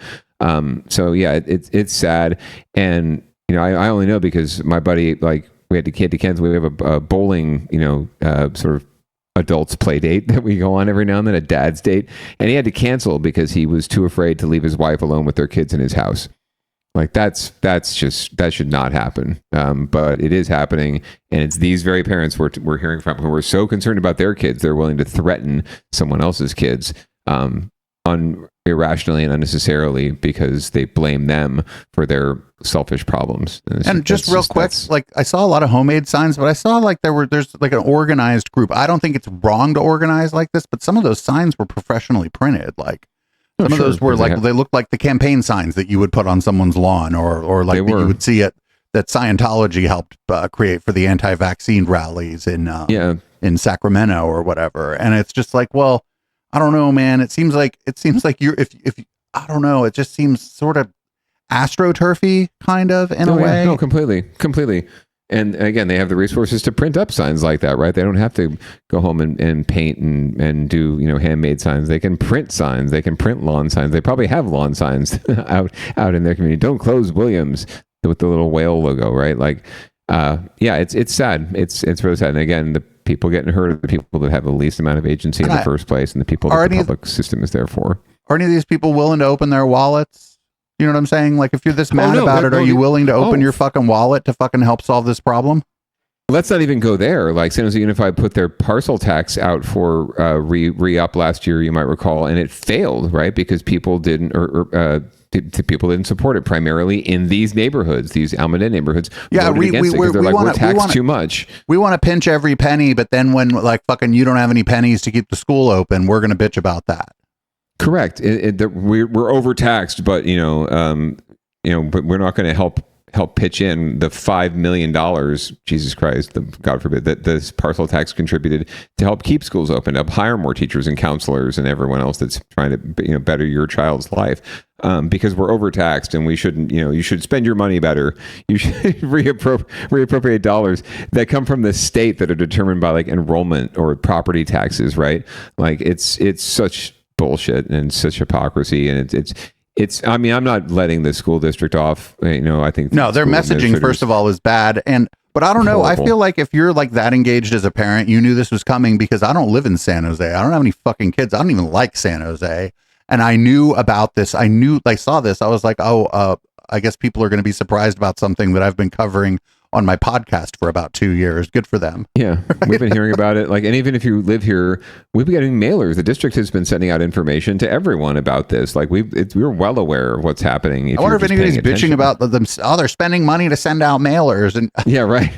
So yeah, it's sad. And you know, I only know because my buddy, like, we had to cancel. We have a bowling, sort of adults play date that we go on every now and then, a dad's date, and he had to cancel because he was too afraid to leave his wife alone with their kids in his house. Like that should not happen. But it is happening, and it's these very parents we're hearing from who are so concerned about their kids, they're willing to threaten someone else's kids, irrationally and unnecessarily, because they blame them for their selfish problems. And just real quick, like, I saw a lot of homemade signs, but I saw like there's like an organized group. I don't think it's wrong to organize like this, but some of those signs were professionally printed. Like some of those were like, they looked like the campaign signs that you would put on someone's lawn, or like that you would see that Scientology helped create for the anti-vaccine rallies in Sacramento or whatever. And it's just like, well, I don't know, man. It seems like you're if I don't know. It just seems sort of astroturfy kind of in a way. No, completely. And again, they have the resources to print up signs like that, right? They don't have to go home and paint and do, handmade signs. They can print signs. They can print lawn signs. They probably have lawn signs out in their community. Don't close Williams with the little whale logo, right? Like, it's sad. It's really sad. And again, the people getting hurt are the people that have the least amount of agency in the first place, and the people that the public system is there for. Are any of these people willing to open their wallets? You know what I'm saying? Like, if you're this mad about it, are you willing to open your fucking wallet to fucking help solve this problem? Let's not even go there. Like, San Jose Unified put their parcel tax out for re-up last year, you might recall, and it failed, right? Because people didn't, people didn't support it, primarily in these neighborhoods, these Almaden neighborhoods. Yeah, we're taxed too much. We want to pinch every penny, but then when, like, fucking you don't have any pennies to keep the school open, we're going to bitch about that. Correct. We're overtaxed, but but we're not going to help pitch in the $5 million. Jesus Christ, God forbid, that this parcel tax contributed to help keep schools open, to hire more teachers and counselors and everyone else that's trying to better your child's life. Because we're overtaxed, and we shouldn't. You should spend your money better. You should reappropriate dollars that come from the state that are determined by, like, enrollment or property taxes, right? Like, it's such bullshit and such hypocrisy, and it's I mean, I'm not letting the school district off. I think their messaging, first of all, is bad. But I don't know. I feel like if you're like that engaged as a parent, you knew this was coming, because I don't live in San Jose. I don't have any fucking kids. I don't even like San Jose. And I knew about this. I saw this. I was like, I guess people are going to be surprised about something that I've been covering on my podcast for about 2 years. Good for them. Yeah, right? We've been hearing about it. Like, and even if you live here, we've been getting mailers. The district has been sending out information to everyone about this. Like, we're well aware of what's happening. I wonder if anybody's bitching about them. Oh, they're spending money to send out mailers, and yeah, right.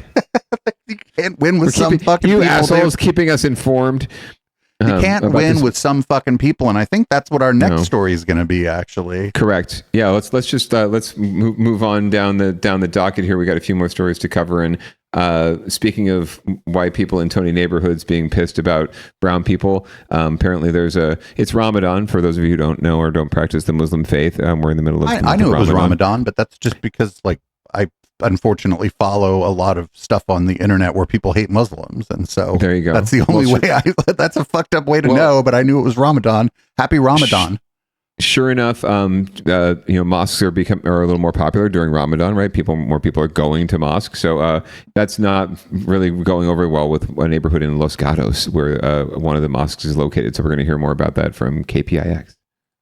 You can't win with some fucking you people, assholes keeping us informed. You can't win with some fucking people, and I think that's what our next story is going to be. Actually, correct. Yeah, let's just let's move on down the docket here. We got a few more stories to cover. And speaking of white people in Tony neighborhoods being pissed about brown people, apparently it's Ramadan. For those of you who don't know or don't practice the Muslim faith, we're in the middle of. I knew it was Ramadan, but that's just because, like, I unfortunately follow a lot of stuff on the internet where people hate Muslims, and so there you go. That's the only way. That's a fucked up way to know, but I knew it was Ramadan. Happy Ramadan. Sure enough, mosques are a little more popular during Ramadan, right? More people are going to mosques, so that's not really going over well with a neighborhood in Los Gatos, where one of the mosques is located. So we're going to hear more about that from KPIX.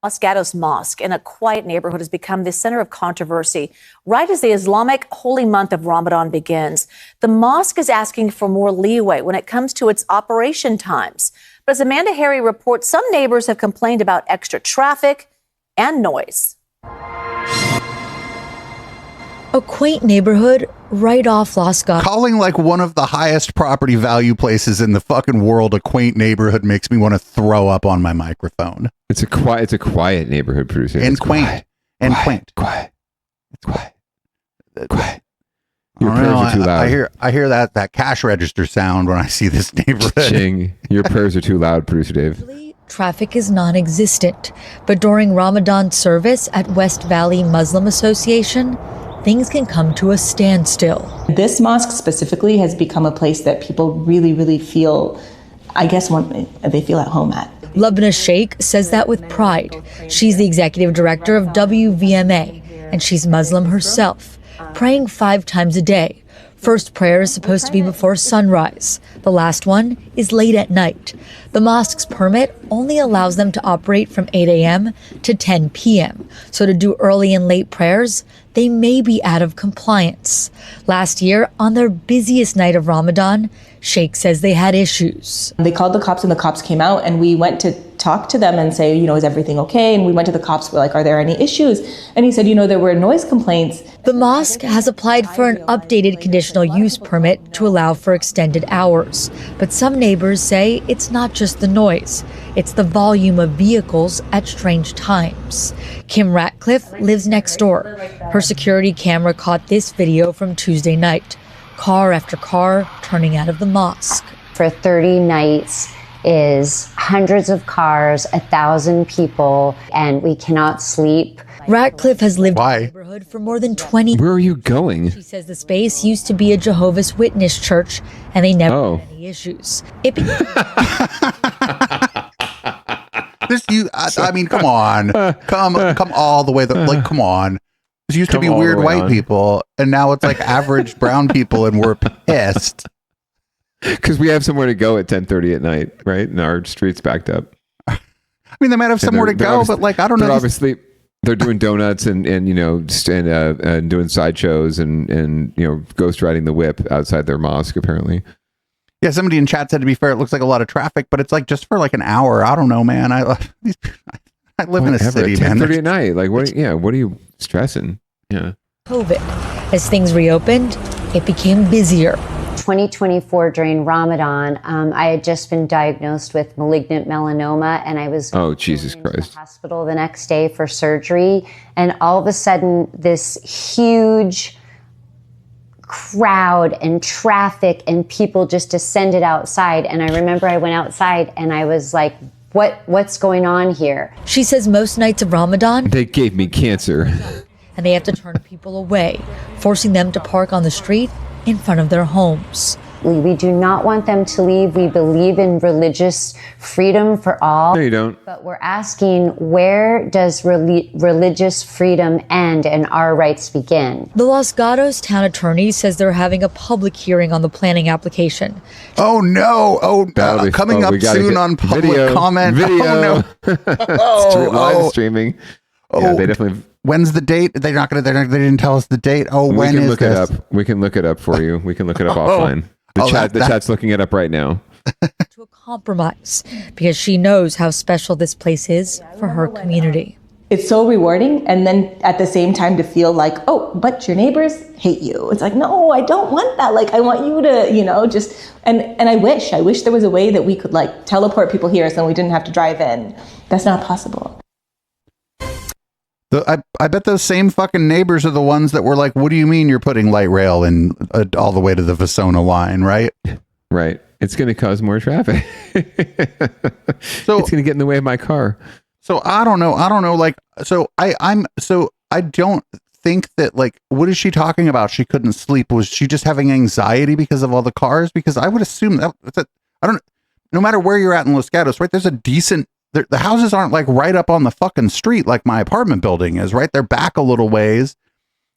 Los Gatos Mosque in a quiet neighborhood has become the center of controversy right as the Islamic holy month of Ramadan begins. The mosque is asking for more leeway when it comes to its operation times. But as Amanda Harry reports, some neighbors have complained about extra traffic and noise. A quaint neighborhood right off Los Gatos. Calling like one of the highest property value places in the fucking world a quaint neighborhood makes me want to throw up on my microphone. It's a quiet neighborhood, producer. And quaint. And quaint. Quiet. It's quiet. Your prayers are too loud. I hear that cash register sound when I see this neighborhood. Ching, your prayers are too loud, producer Dave. Traffic is non-existent, but during Ramadan service at West Valley Muslim Association, things can come to a standstill. This mosque specifically has become a place that people really, really feel, I guess, they feel at home at. Lubna Sheikh says that with pride. She's the executive director of WVMA, and she's Muslim herself, praying 5 times a day. First prayer is supposed to be before sunrise. The last one is late at night. The mosque's permit only allows them to operate from 8 a.m. to 10 p.m. So to do early and late prayers, they may be out of compliance. Last year, on their busiest night of Ramadan, Sheikh says they had issues. They called the cops and the cops came out, and we went to talk to them and say, is everything okay? And we went to the cops, we're like, are there any issues? And he said, there were noise complaints. The mosque has applied for an updated conditional use permit to allow for extended hours. But some neighbors say it's not just the noise, it's the volume of vehicles at strange times. Kim Ratcliffe lives next door. Her security camera caught this video from Tuesday night. Car after car turning out of the mosque. For 30 nights is hundreds of cars, 1,000 people, and we cannot sleep. Ratcliffe has lived in the neighborhood for more than 20 years. Where are you going? She says the space used to be a Jehovah's Witness church, and they never had any issues. I mean, come on. Come all the way. Come on. This used to be weird white people, and now it's like average brown people, and we're pissed. Because we have somewhere to go at 10:30 at night, right? And our street's backed up. I mean, they might have somewhere to go, but I don't know. Obviously, they're doing donuts and doing sideshows and ghost riding the whip outside their mosque, apparently. Yeah, somebody in chat said, to be fair, it looks like a lot of traffic, but it's like just for like an hour. I don't know, man. I live in a city, man. 10:30 at night. Like, what are you stressing? Yeah. COVID. As things reopened, it became busier. 2024 during Ramadan, I had just been diagnosed with malignant melanoma, and I was Jesus Christ. the hospital the next day for surgery, and all of a sudden this huge crowd and traffic and people just descended outside. And I remember I went outside and I was like, what's going on here? She says most nights of Ramadan, they gave me cancer. And they have to turn people away, forcing them to park on the street in front of their homes. We do not want them to leave. We believe in religious freedom for all. No, you don't. But we're asking, where does religious freedom end and our rights begin? The Los Gatos town attorney says they're having a public hearing on the planning application. Oh, no. Coming up soon on public comment. Video. Oh, no. Live streaming. Yeah, they definitely... When's the date? They didn't tell us the date. Oh, when is this? We can look it up. We can look it up for you. We can look it up offline. The chat's looking it up right now. To a compromise, because she knows how special this place is for her community. It's so rewarding, and then at the same time to feel like, oh, but your neighbors hate you. It's like, no, I don't want that. Like, I want you to, just, and I wish there was a way that we could like teleport people here so we didn't have to drive in. That's not possible. I bet those same fucking neighbors are the ones that were like, what do you mean you're putting light rail in all the way to the Vasona line, right? Right. It's going to cause more traffic. So it's going to get in the way of my car. So I don't know. Like, so I don't think that, like, what is she talking about? She couldn't sleep. Was she just having anxiety because of all the cars? Because I would assume no matter where you're at in Los Gatos, right? There's a decent, the houses aren't like right up on the fucking street like my apartment building is, right? They're back a little ways.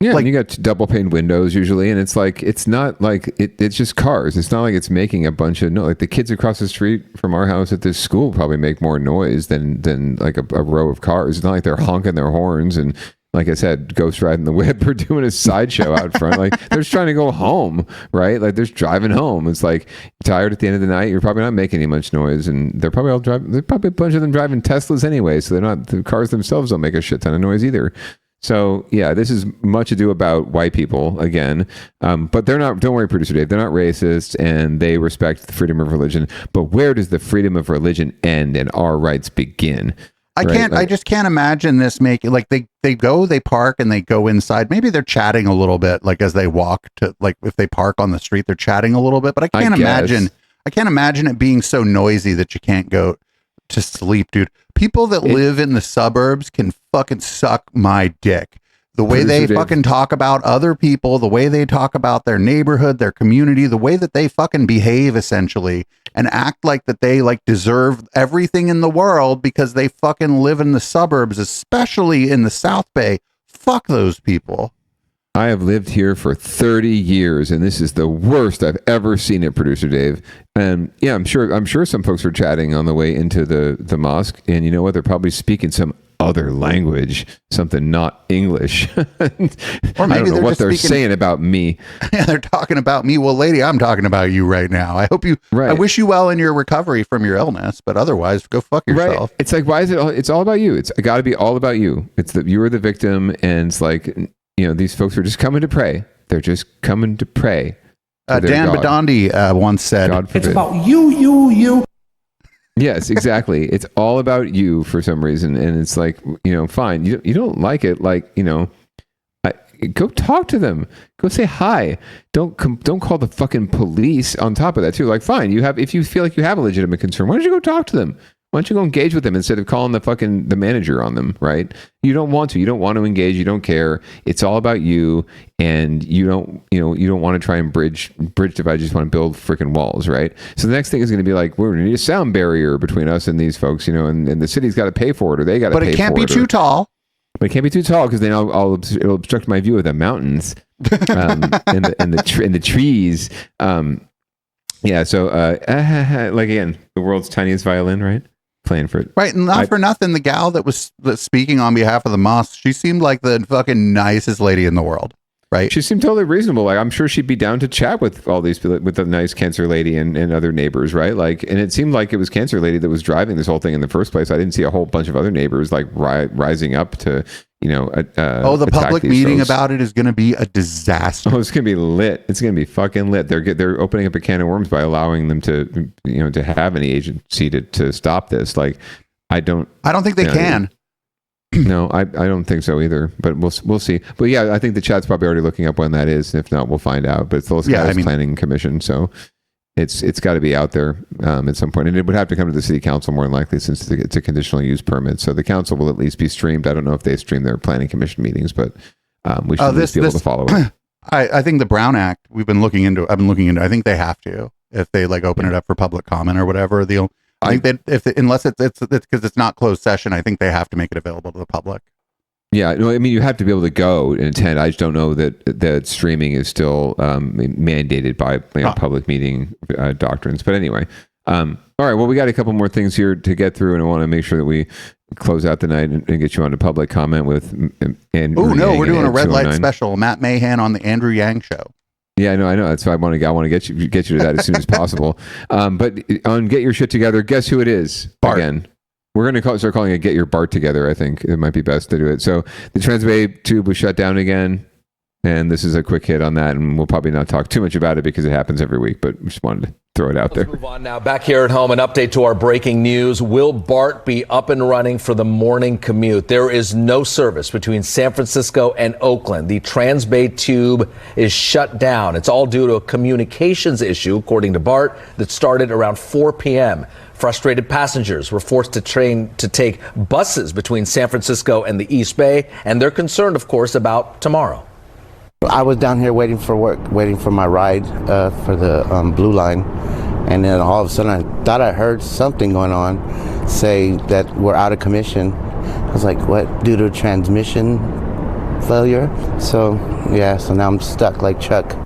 Yeah, like, and you got double pane windows usually, and it's like it's not like it's just cars. It's not like it's making a bunch of noise. Like the kids across the street from our house at this school probably make more noise than like a row of cars. It's not like they're honking their horns and, like I said, ghost riding the whip or doing a sideshow out front. Like they're just trying to go home, right? Like they're just driving home. It's like you're tired at the end of the night. You're probably not making any much noise, and they're probably all driving. There's probably a bunch of them driving Teslas anyway, so the cars themselves don't make a shit ton of noise either. So yeah, this is much ado about white people again, but they're not. Don't worry, producer Dave. They're not racist, and they respect the freedom of religion. But where does the freedom of religion end and our rights begin? I just can't imagine this making, like, they park and they go inside. Maybe they're chatting a little bit, like, as they walk to, like, if they park on the street, they're chatting a little bit, but I can't imagine it being so noisy that you can't go to sleep, dude. People that live in the suburbs can fucking suck my dick. The way they fucking talk about other people, the way they talk about their neighborhood, their community, the way that they fucking behave, essentially, and act like that they, like, deserve everything in the world because they fucking live in the suburbs, especially in the South Bay. Fuck those people. I have lived here for 30 years, and this is the worst I've ever seen it, Producer Dave. And yeah, I'm sure some folks are chatting on the way into the mosque, and you know what? They're probably speaking some other language, something not English. Or maybe I don't know what they're saying about me. Yeah, they're talking about me. Well, lady, I'm talking about you right now. I hope you. Right. I wish you well in your recovery from your illness, but otherwise, go fuck yourself. Right. It's like, why is it? It's all about you. It's got to be all about you. It's that you are the victim, and it's like, you know, these folks are just coming to pray. They're just coming to pray. Dan Badandi once said, "It's about you." Yes, exactly. It's all about you for some reason, and it's like, you know, fine. You don't like it, like, you know, go talk to them. Go say hi. Don't call the fucking police on top of that too. Like, fine, if you feel like you have a legitimate concern, why don't you go talk to them? Why don't you go engage with them instead of calling the manager on them, right? You don't want to engage. You don't care. It's all about you, and you don't want to try and bridge divide. You just want to build freaking walls, right? So the next thing is going to be like, we're going to need a sound barrier between us and these folks, you know, and the city's got to pay for it, or they got to pay for it. But it can't be too tall. But it can't be too tall, because then it'll obstruct my view of the mountains and the trees. Yeah. So like, again, the world's tiniest violin, right? Playing for it. Right, and not for nothing, the gal that was speaking on behalf of the mosque, she seemed like the fucking nicest lady in the world, right? She seemed totally reasonable. Like, I'm sure she'd be down to chat with all these people, with the nice Cancer Lady and other neighbors, right? Like, and it seemed like it was Cancer Lady that was driving this whole thing in the first place. I didn't see a whole bunch of other neighbors like rising up to, you know, the public meeting about it is going to be a disaster. Oh, it's going to be lit. It's going to be fucking lit. They're opening up a can of worms by allowing them to, you know, to have any agency to stop this. Like, I don't think they can. No, I don't think so either. But we'll see. But yeah, I think the chat's probably already looking up when that is. And if not, we'll find out. But it's the Los Gatos Planning Commission, so it's got to be out there at some point, and it would have to come to the city council more than likely, since it's a conditional use permit. So the council will at least be streamed. I don't know if they stream their planning commission meetings, but we should at least be able to follow it. I think the Brown Act I've been looking into. I think they have to, if they like open it up for public comment or whatever. I think that unless it's because it's not closed session, I think they have to make it available to the public. Yeah, no, I mean, you have to be able to go and attend. I just don't know that streaming is still mandated by public meeting doctrines. But anyway, all right. Well, we got a couple more things here to get through, and I want to make sure that we close out the night and get you on to public comment with Andrew. Oh no, we're doing a red light special. Matt Mahan on the Andrew Yang Show. Yeah, I know. That's why I want to get you to that as soon as possible. But on Get Your Shit Together, guess who it is? Bart. Again. We're going to start calling it Get Your Bart Together. I think it might be best to do it. So the Transbay tube was shut down again, and this is a quick hit on that, and we'll probably not talk too much about it because it happens every week, but we just wanted to throw it out there. Let's move on now. Back here at home, an update to our breaking news. Will BART be up and running for the morning commute? There is no service between San Francisco and Oakland. The Transbay tube is shut down. It's all due to a communications issue, according to BART, that started around 4 p.m. Frustrated passengers were forced to take buses between San Francisco and the East Bay, and they're concerned, of course, about tomorrow. I was down here waiting for work, waiting for my ride for the Blue Line, and then all of a sudden I thought I heard something going on, say that we're out of commission. I was like, what, due to transmission failure? So now I'm stuck like Chuck.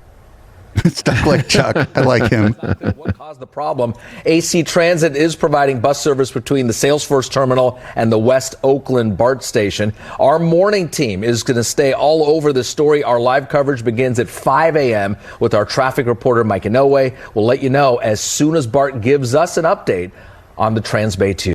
Stuck like Chuck. I like him. What caused the problem? AC Transit is providing bus service between the Salesforce Terminal and the West Oakland BART station. Our morning team is going to stay all over this story. Our live coverage begins at 5 a.m. with our traffic reporter, Mike Inoue. We'll let you know as soon as BART gives us an update on the Transbay tube.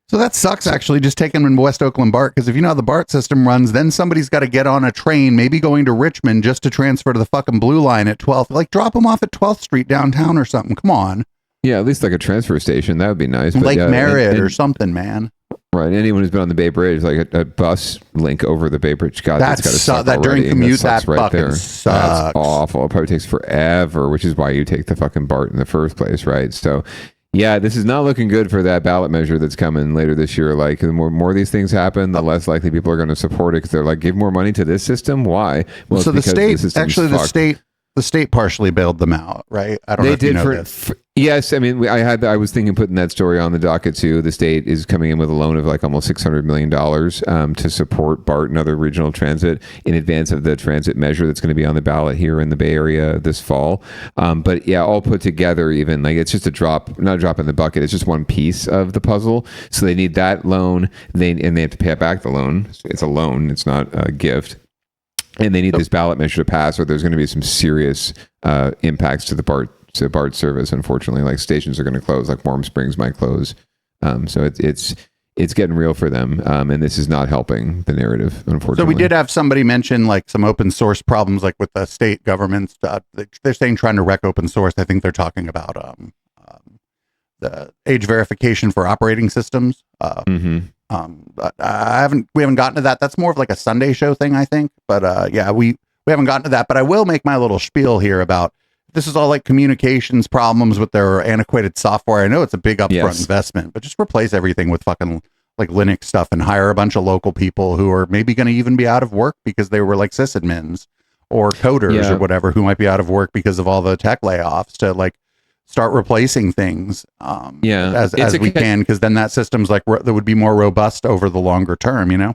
So that sucks, actually, just taking them in West Oakland BART, because if you know how the BART system runs, then somebody's got to get on a train, maybe going to Richmond, just to transfer to the fucking Blue Line at 12th. Like, drop them off at 12th Street downtown or something. Come on. Yeah, at least like a transfer station. That would be nice. Lake Merritt or something, man. Right. Anyone who's been on the Bay Bridge, like a bus link over the Bay Bridge, God, that's got to suck that during already, commute, that right fucking there. sucks. That's awful. It probably takes forever, which is why you take the fucking BART in the first place, right? So, yeah, this is not looking good for that ballot measure that's coming later this year. Like, the more of these things happen, the less likely people are going to support it because they're like, give more money to this system? Why? Well, so the state partially bailed them out, right? I don't know if you know this. Yes, I mean, I was thinking putting that story on the docket too. The state is coming in with a loan of like almost $600 million to support BART and other regional transit in advance of the transit measure that's going to be on the ballot here in the Bay Area this fall. But yeah, all put together, even like it's just not a drop in the bucket. It's just one piece of the puzzle. So they need that loan. They have to pay back the loan. It's a loan. It's not a gift. And they need this ballot measure to pass, or there's going to be some serious impacts to the BART service. Unfortunately, like stations are going to close, like Warm Springs might close. So it's getting real for them, and this is not helping the narrative. Unfortunately, so we did have somebody mention like some open source problems, like with the state governments. They're saying trying to wreck open source. I think they're talking about the age verification for operating systems. But we haven't gotten to that. That's more of like a Sunday show thing, I think. But yeah, we haven't gotten to that. But I will make my little spiel here about this is all like communications problems with their antiquated software. I know it's a big upfront investment, but just replace everything with fucking like Linux stuff and hire a bunch of local people who are maybe going to even be out of work because they were like sysadmins or coders or whatever who might be out of work because of all the tech layoffs to like start replacing things as we can, because then that system's like that would be more robust over the longer term, you know?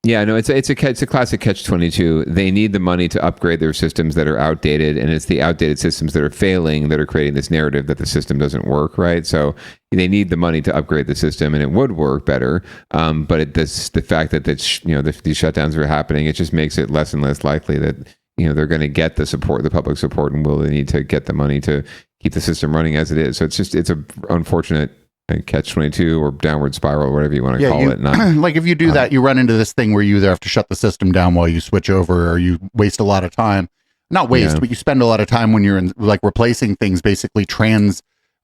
Yeah, no, it's a classic catch-22. They need the money to upgrade their systems that are outdated, and it's the outdated systems that are failing that are creating this narrative that the system doesn't work, right? So they need the money to upgrade the system, and it would work better. But the fact that these shutdowns are happening, it just makes it less and less likely that they're going to get the support, the public support, and will they need to get the money to keep the system running as it is. So it's a unfortunate catch-22 or downward spiral, or whatever you want to call it. Like if you do that, you run into this thing where you either have to shut the system down while you switch over, or you waste a lot of time. Not waste, but you spend a lot of time when you're in like replacing things, basically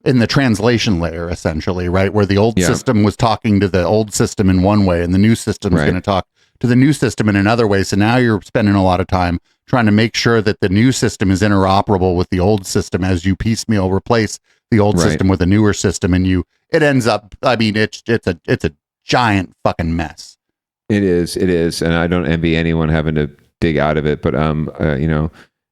in the translation layer, essentially, right? Where the old system was talking to the old system in one way, and the new system is going to talk to the new system in another way. So now you're spending a lot of time trying to make sure that the new system is interoperable with the old system as you piecemeal replace the old system with a newer system, and it ends up, I mean, it's a giant fucking mess. It is, and I don't envy anyone having to dig out of it. But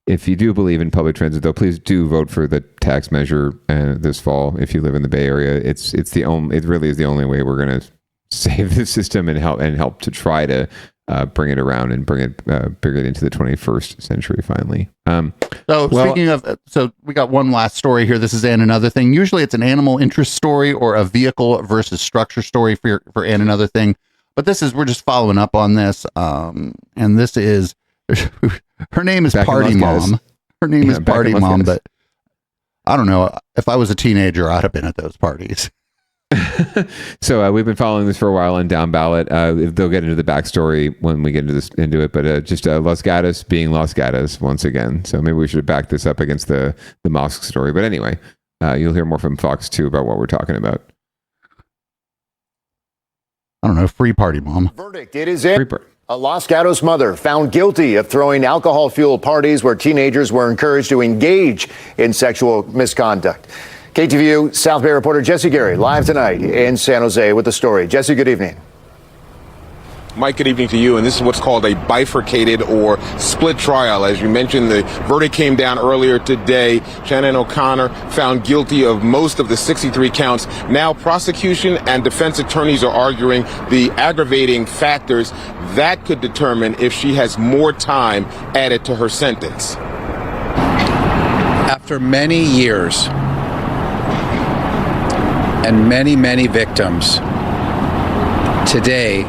if you do believe in public transit, though, please do vote for the tax measure this fall. If you live in the Bay Area, it really is the only way we're going to save the system and help to try to bring it around and bring it into the 21st century finally. Speaking of, so we got one last story here. This is And Another Thing. Usually it's an animal interest story or a vehicle versus structure story for And Another Thing. But we're just following up on this. And this is, her name is Party Mom. Her name is Party Mom, but I don't know. If I was a teenager, I'd have been at those parties. So we've been following this for a while on Downballot. They'll get into the backstory when we get into it, but just Los Gatos being Los Gatos once again. So maybe we should back this up against the mosque story. But anyway, you'll hear more from Fox 2 about what we're talking about. I don't know. Free Party Mom. Verdict. It is in. A Los Gatos mother found guilty of throwing alcohol-fueled parties where teenagers were encouraged to engage in sexual misconduct. KTVU South Bay reporter Jesse Gary live tonight in San Jose with the story. Jesse, good evening. Mike, good evening to you. And this is what's called a bifurcated or split trial. As you mentioned, the verdict came down earlier today. Shannon O'Connor found guilty of most of the 63 counts. Now, prosecution and defense attorneys are arguing the aggravating factors that could determine if she has more time added to her sentence. After many years and many, many victims, today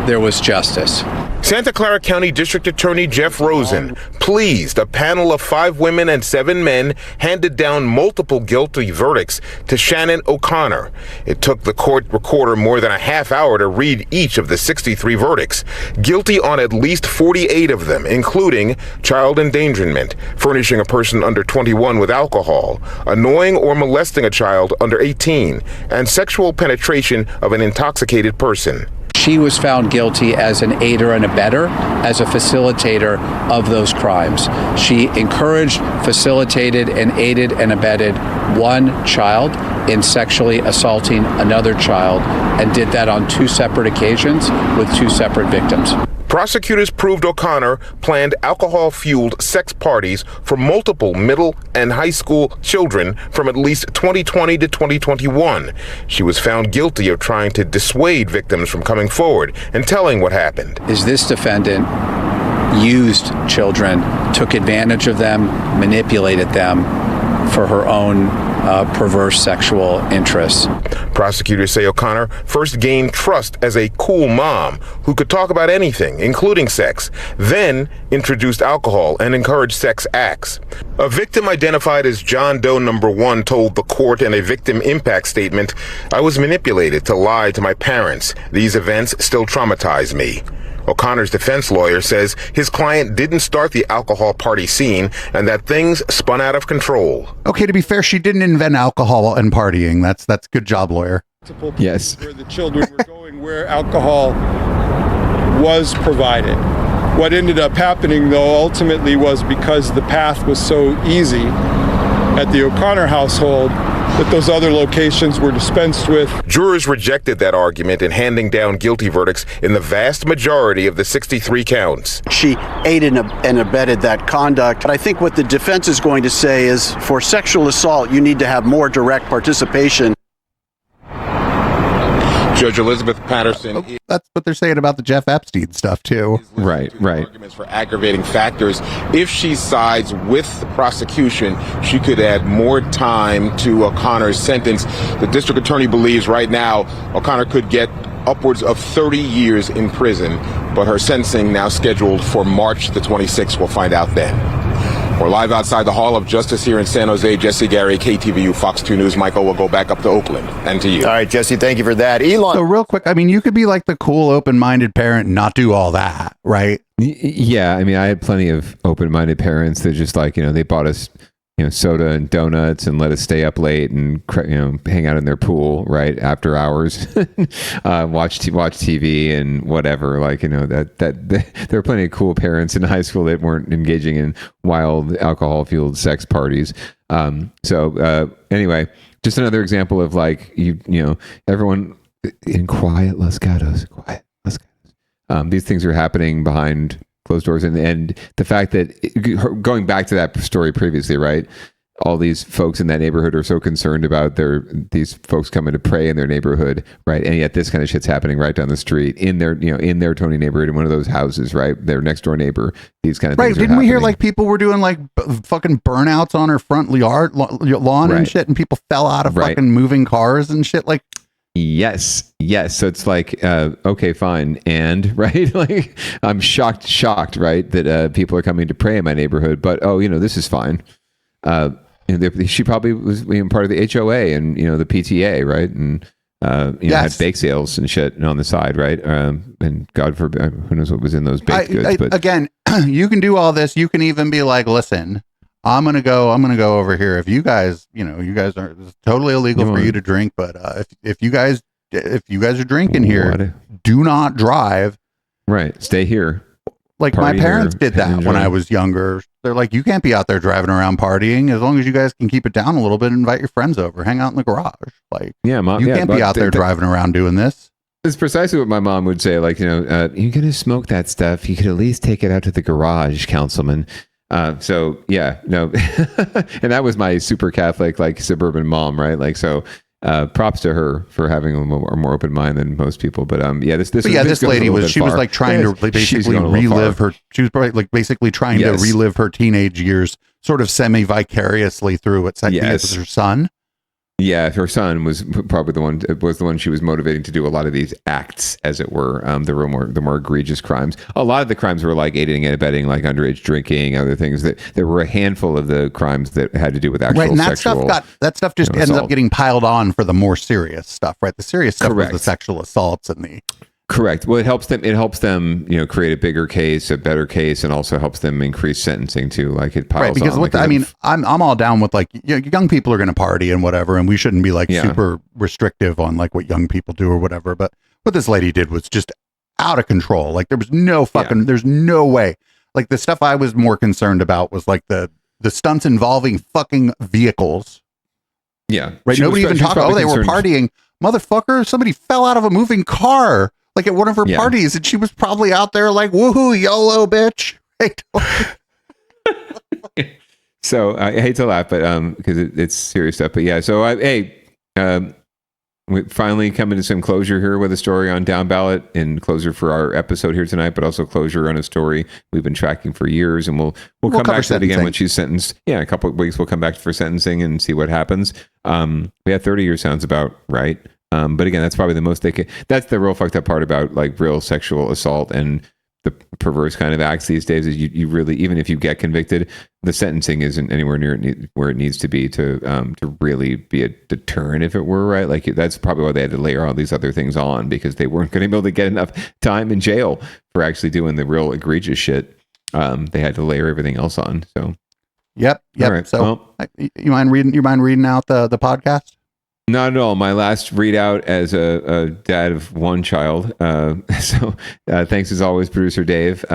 there was justice. Santa Clara County District Attorney Jeff Rosen pleased a panel of 5 women and 7 men handed down multiple guilty verdicts to Shannon O'Connor. It took the court recorder more than a half hour to read each of the 63 verdicts. Guilty on at least 48 of them, including child endangerment, furnishing a person under 21 with alcohol, annoying or molesting a child under 18, and sexual penetration of an intoxicated person. She was found guilty as an aider and abettor, as a facilitator of those crimes. She encouraged, facilitated, and aided and abetted one child in sexually assaulting another child, and did that on 2 separate occasions with 2 separate victims. Prosecutors proved O'Connor planned alcohol-fueled sex parties for multiple middle and high school children from at least 2020 to 2021. She was found guilty of trying to dissuade victims from coming forward and telling what happened. Is this defendant used children, took advantage of them, manipulated them for her own perverse sexual interests. Prosecutors say O'Connor first gained trust as a cool mom who could talk about anything, including sex, then introduced alcohol and encouraged sex acts. A victim identified as John Doe number 1 told the court in a victim impact statement, "I was manipulated to lie to my parents. These events still traumatize me." O'Connor's defense lawyer says his client didn't start the alcohol party scene and that things spun out of control. Okay, to be fair, she didn't invent alcohol and partying. That's good job, lawyer. Yes. Where the children were going, where alcohol was provided. What ended up happening, though, ultimately was because the path was so easy at the O'Connor household that those other locations were dispensed with. Jurors rejected that argument in handing down guilty verdicts in the vast majority of the 63 counts. She aided and abetted that conduct. But I think what the defense is going to say is for sexual assault, you need to have more direct participation. Judge Elizabeth Patterson. That's what they're saying about the Jeff Epstein stuff, too. Right. Arguments for aggravating factors. If she sides with the prosecution, she could add more time to O'Connor's sentence. The district attorney believes right now O'Connor could get upwards of 30 years in prison, but her sentencing now scheduled for March the 26th. We'll find out then. We're live outside the Hall of Justice here in San Jose. Jesse Gary, KTVU, Fox 2 News. Michael, we'll go back up to Oakland and to you. All right, Jesse, thank you for that. Elon. So real quick, I mean, you could be like the cool, open-minded parent and not do all that, right? Yeah, I mean, I had plenty of open-minded parents that just like, they bought us, soda and donuts and let us stay up late and, hang out in their pool, right, after hours, watch TV and whatever. Like, there were plenty of cool parents in high school that weren't engaging in wild alcohol-fueled sex parties. Anyway, just another example of like, everyone in quiet Los Gatos. These things are happening behind closed doors, and the fact that, going back to that story previously, right, all these folks in that neighborhood are so concerned about these folks coming to pray in their neighborhood, right, and yet this kind of shit's happening right down the street in their Tony neighborhood, in one of those houses, right, their next door neighbor. These kind of things. Right? Didn't we hear like people were doing like fucking burnouts on her front lawn and shit, and people fell out of fucking moving cars and shit, like. Yes. So it's like, okay, fine. And right. Like I'm shocked, right. That, people are coming to pray in my neighborhood, but, this is fine. She probably was part of the HOA and, the PTA. Right. And, had bake sales and shit on the side. Right. And God forbid, who knows what was in those baked goods. But again, you can do all this. You can even be like, listen, I'm gonna go over here. If you guys, are, it's totally illegal for you to drink, but if you guys are drinking here, do not drive. Right, stay here. Like my parents did that when I was younger. They're like, you can't be out there driving around partying. As long as you guys can keep it down a little bit, and invite your friends over, hang out in the garage. Like, you can't be out there driving around doing this. It's precisely what my mom would say. Like, you're gonna smoke that stuff. You could at least take it out to the garage, councilman. And that was my super Catholic, like suburban mom, right? Like, so, props to her for having a more open mind than most people. But, this lady was like trying to basically relive her. She was probably like basically trying to relive her teenage years, sort of semi-vicariously through what sex with her son. Yeah, her son was probably the one she was motivating to do a lot of these acts, as it were, the more egregious crimes. A lot of the crimes were like aiding and abetting, like underage drinking, other things. That there were a handful of the crimes that had to do with actual right, and sexual. That stuff just ends up getting piled on for the more serious stuff, right? The serious stuff Correct. was the sexual assaults and the. Correct. Well, it helps them, create a bigger case, a better case, and also helps them increase sentencing too. Like it piles Right, because on. I'm all down with like young people are going to party and whatever, and we shouldn't be like super restrictive on like what young people do or whatever. But what this lady did was just out of control. Like there was no fucking, there's no way. Like the stuff I was more concerned about was like the stunts involving fucking vehicles. Yeah, right. Nobody even talked. Oh, they were partying, motherfucker. Somebody fell out of a moving car. Like at one of her parties, and she was probably out there like, woohoo, YOLO, bitch. So I hate to laugh, but because it's serious stuff. But yeah, so we finally coming to some closure here with a story on Downballot, and closure for our episode here tonight, but also closure on a story we've been tracking for years, and we'll come back to it again when she's sentenced. Yeah, in a couple of weeks we'll come back for sentencing and see what happens. We had 30 years sounds about right. But again, that's probably the most that's the real fucked up part about like real sexual assault and the perverse kind of acts these days is you really, even if you get convicted, the sentencing isn't anywhere near where it needs to be to really be a deterrent, if it were, right? Like that's probably why they had to layer all these other things on, because they weren't going to be able to get enough time in jail for actually doing the real egregious shit. They had to layer everything else on. So, yep. All right, so you mind reading out the podcast? Not at all. My last readout as a dad of one child. So thanks as always, producer Dave,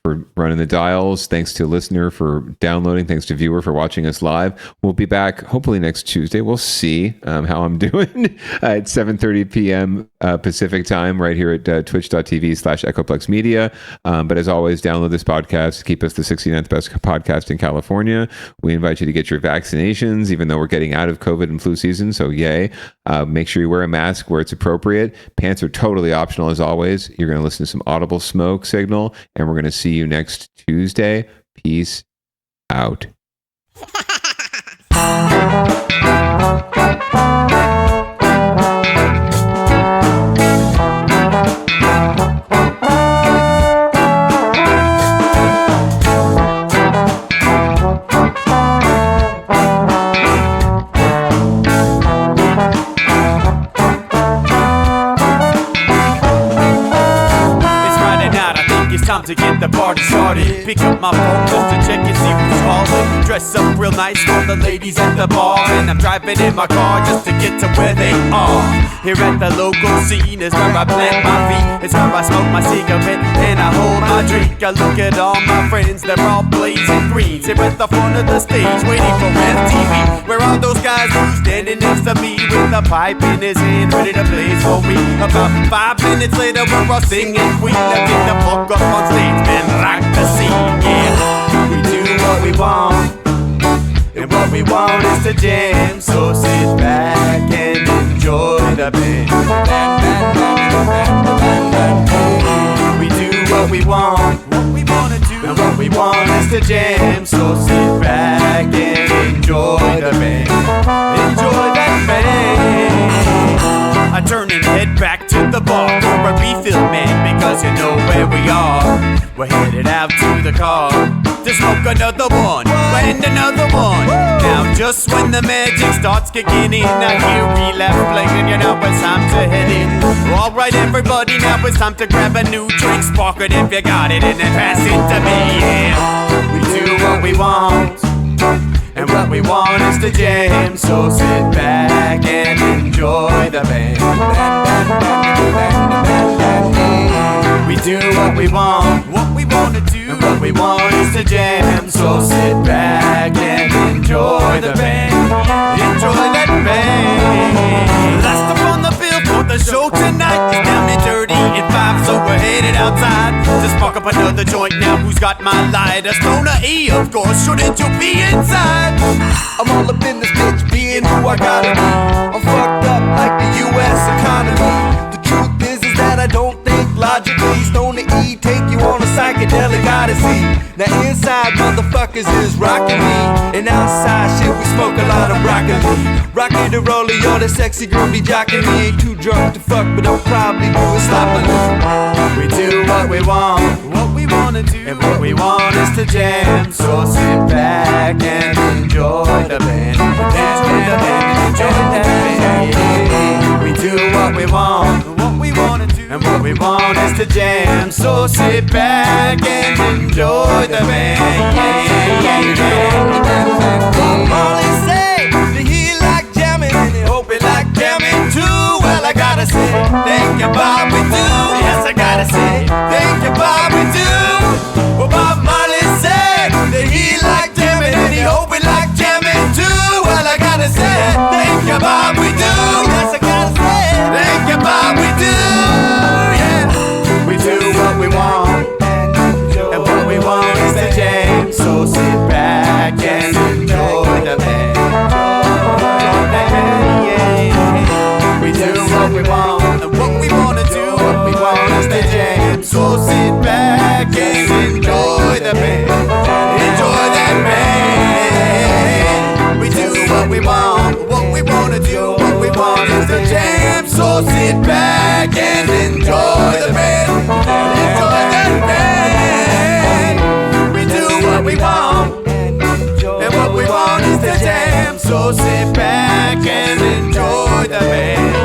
for running the dials. Thanks to listener for downloading. Thanks to viewer for watching us live. We'll be back hopefully next Tuesday. We'll see how I'm doing at 7:30 p.m. Pacific time right here at twitch.tv/Echoplex Media. But as always, download this podcast. Keep us the 69th best podcast in California. We invite you to get your vaccinations, even though we're getting out of COVID and flu season. So yay. Make sure you wear a mask where it's appropriate. Pants are totally optional as always. You're going to listen to some audible smoke signal, and we're going to see you next Tuesday. Peace out. Time to get the party started. Pick up my phone just to check and see who's calling. Dress up real nice for the ladies at the bar, and I'm driving in my car just to get to where they are. Here at the local scene is where I plant my feet. It's where I smoke my cigarette and I hold my drink. I look at all my friends, they're all blazing green. Here at the front of the stage waiting for MTV. Where are those guys who's standing next to me with a pipe in his hand ready to blaze for me? About 5 minutes later we're all singing Queen. Now get the fuck up on stage and rock the scene, yeah. We do what we want, and what we want is to jam. So sit back and enjoy the band. We do what we want, and what we want is to jam. So sit back and enjoy the band. Enjoy that band. I turn and head back to the bar for a refill, man, because you know where we are. We're headed out to the car to smoke another one and another one. Now just when the magic starts kicking in, I hear relapse playing, you know it's time to head in. Alright everybody, now it's time to grab a new drink, spark it if you got it, and then pass it to me, yeah. We do what we want, and what we want is to jam. So sit back and enjoy the band. We do what we want to do, and what we want is to jam. So sit back and enjoy the band. Enjoy that band. Last up on the bill for the show tonight is Down and Dirty in 5, so we're headed outside to spark up another joint. Now who's got my lighter? Stoner E, of course, shouldn't you be inside? I'm all up in this bitch, being who I gotta be. I'm fucked up like the U.S. economy. The truth is that I don't think logically. Stoner E take you on a psychedelic odyssey. Now inside motherfuckers is rocking me, and outside shit we smoke a lot of broccoli. Rocky the rollie, all that sexy girl be jocking me. Ain't too drunk to fuck, but I'll probably do it sloppily. We do what we want, what we wanna do, and what we want is to jam. So sit back and enjoy the band, enjoy the band, enjoy the band. We do what we want, what we wanna do, and what we want is to jam. So sit back and enjoy the band. Molly say that he like jamming and he hope he like jamming too. Well, I gotta say, thank you, Bob, we do. Yes, I gotta say, thank you, Bob, we do. Well, Bob Marley said that he like jamming and he hope he like jamming too. Well, I gotta say, thank you, Bob, we do. Yes, I gotta say, thank you, Bob, we do. Yeah, we do what we want, and what we want is to jam. So sit back and enjoy the band. We do what we want, and what we wanna do, what we want is to jam. So sit back and enjoy the band. Enjoy that band. We do what we want, what we wanna do, what we want is to jam. So sit back and enjoy the band. Enjoy that band. We do what we want, and what we want is to jam. So sit back and enjoy the band.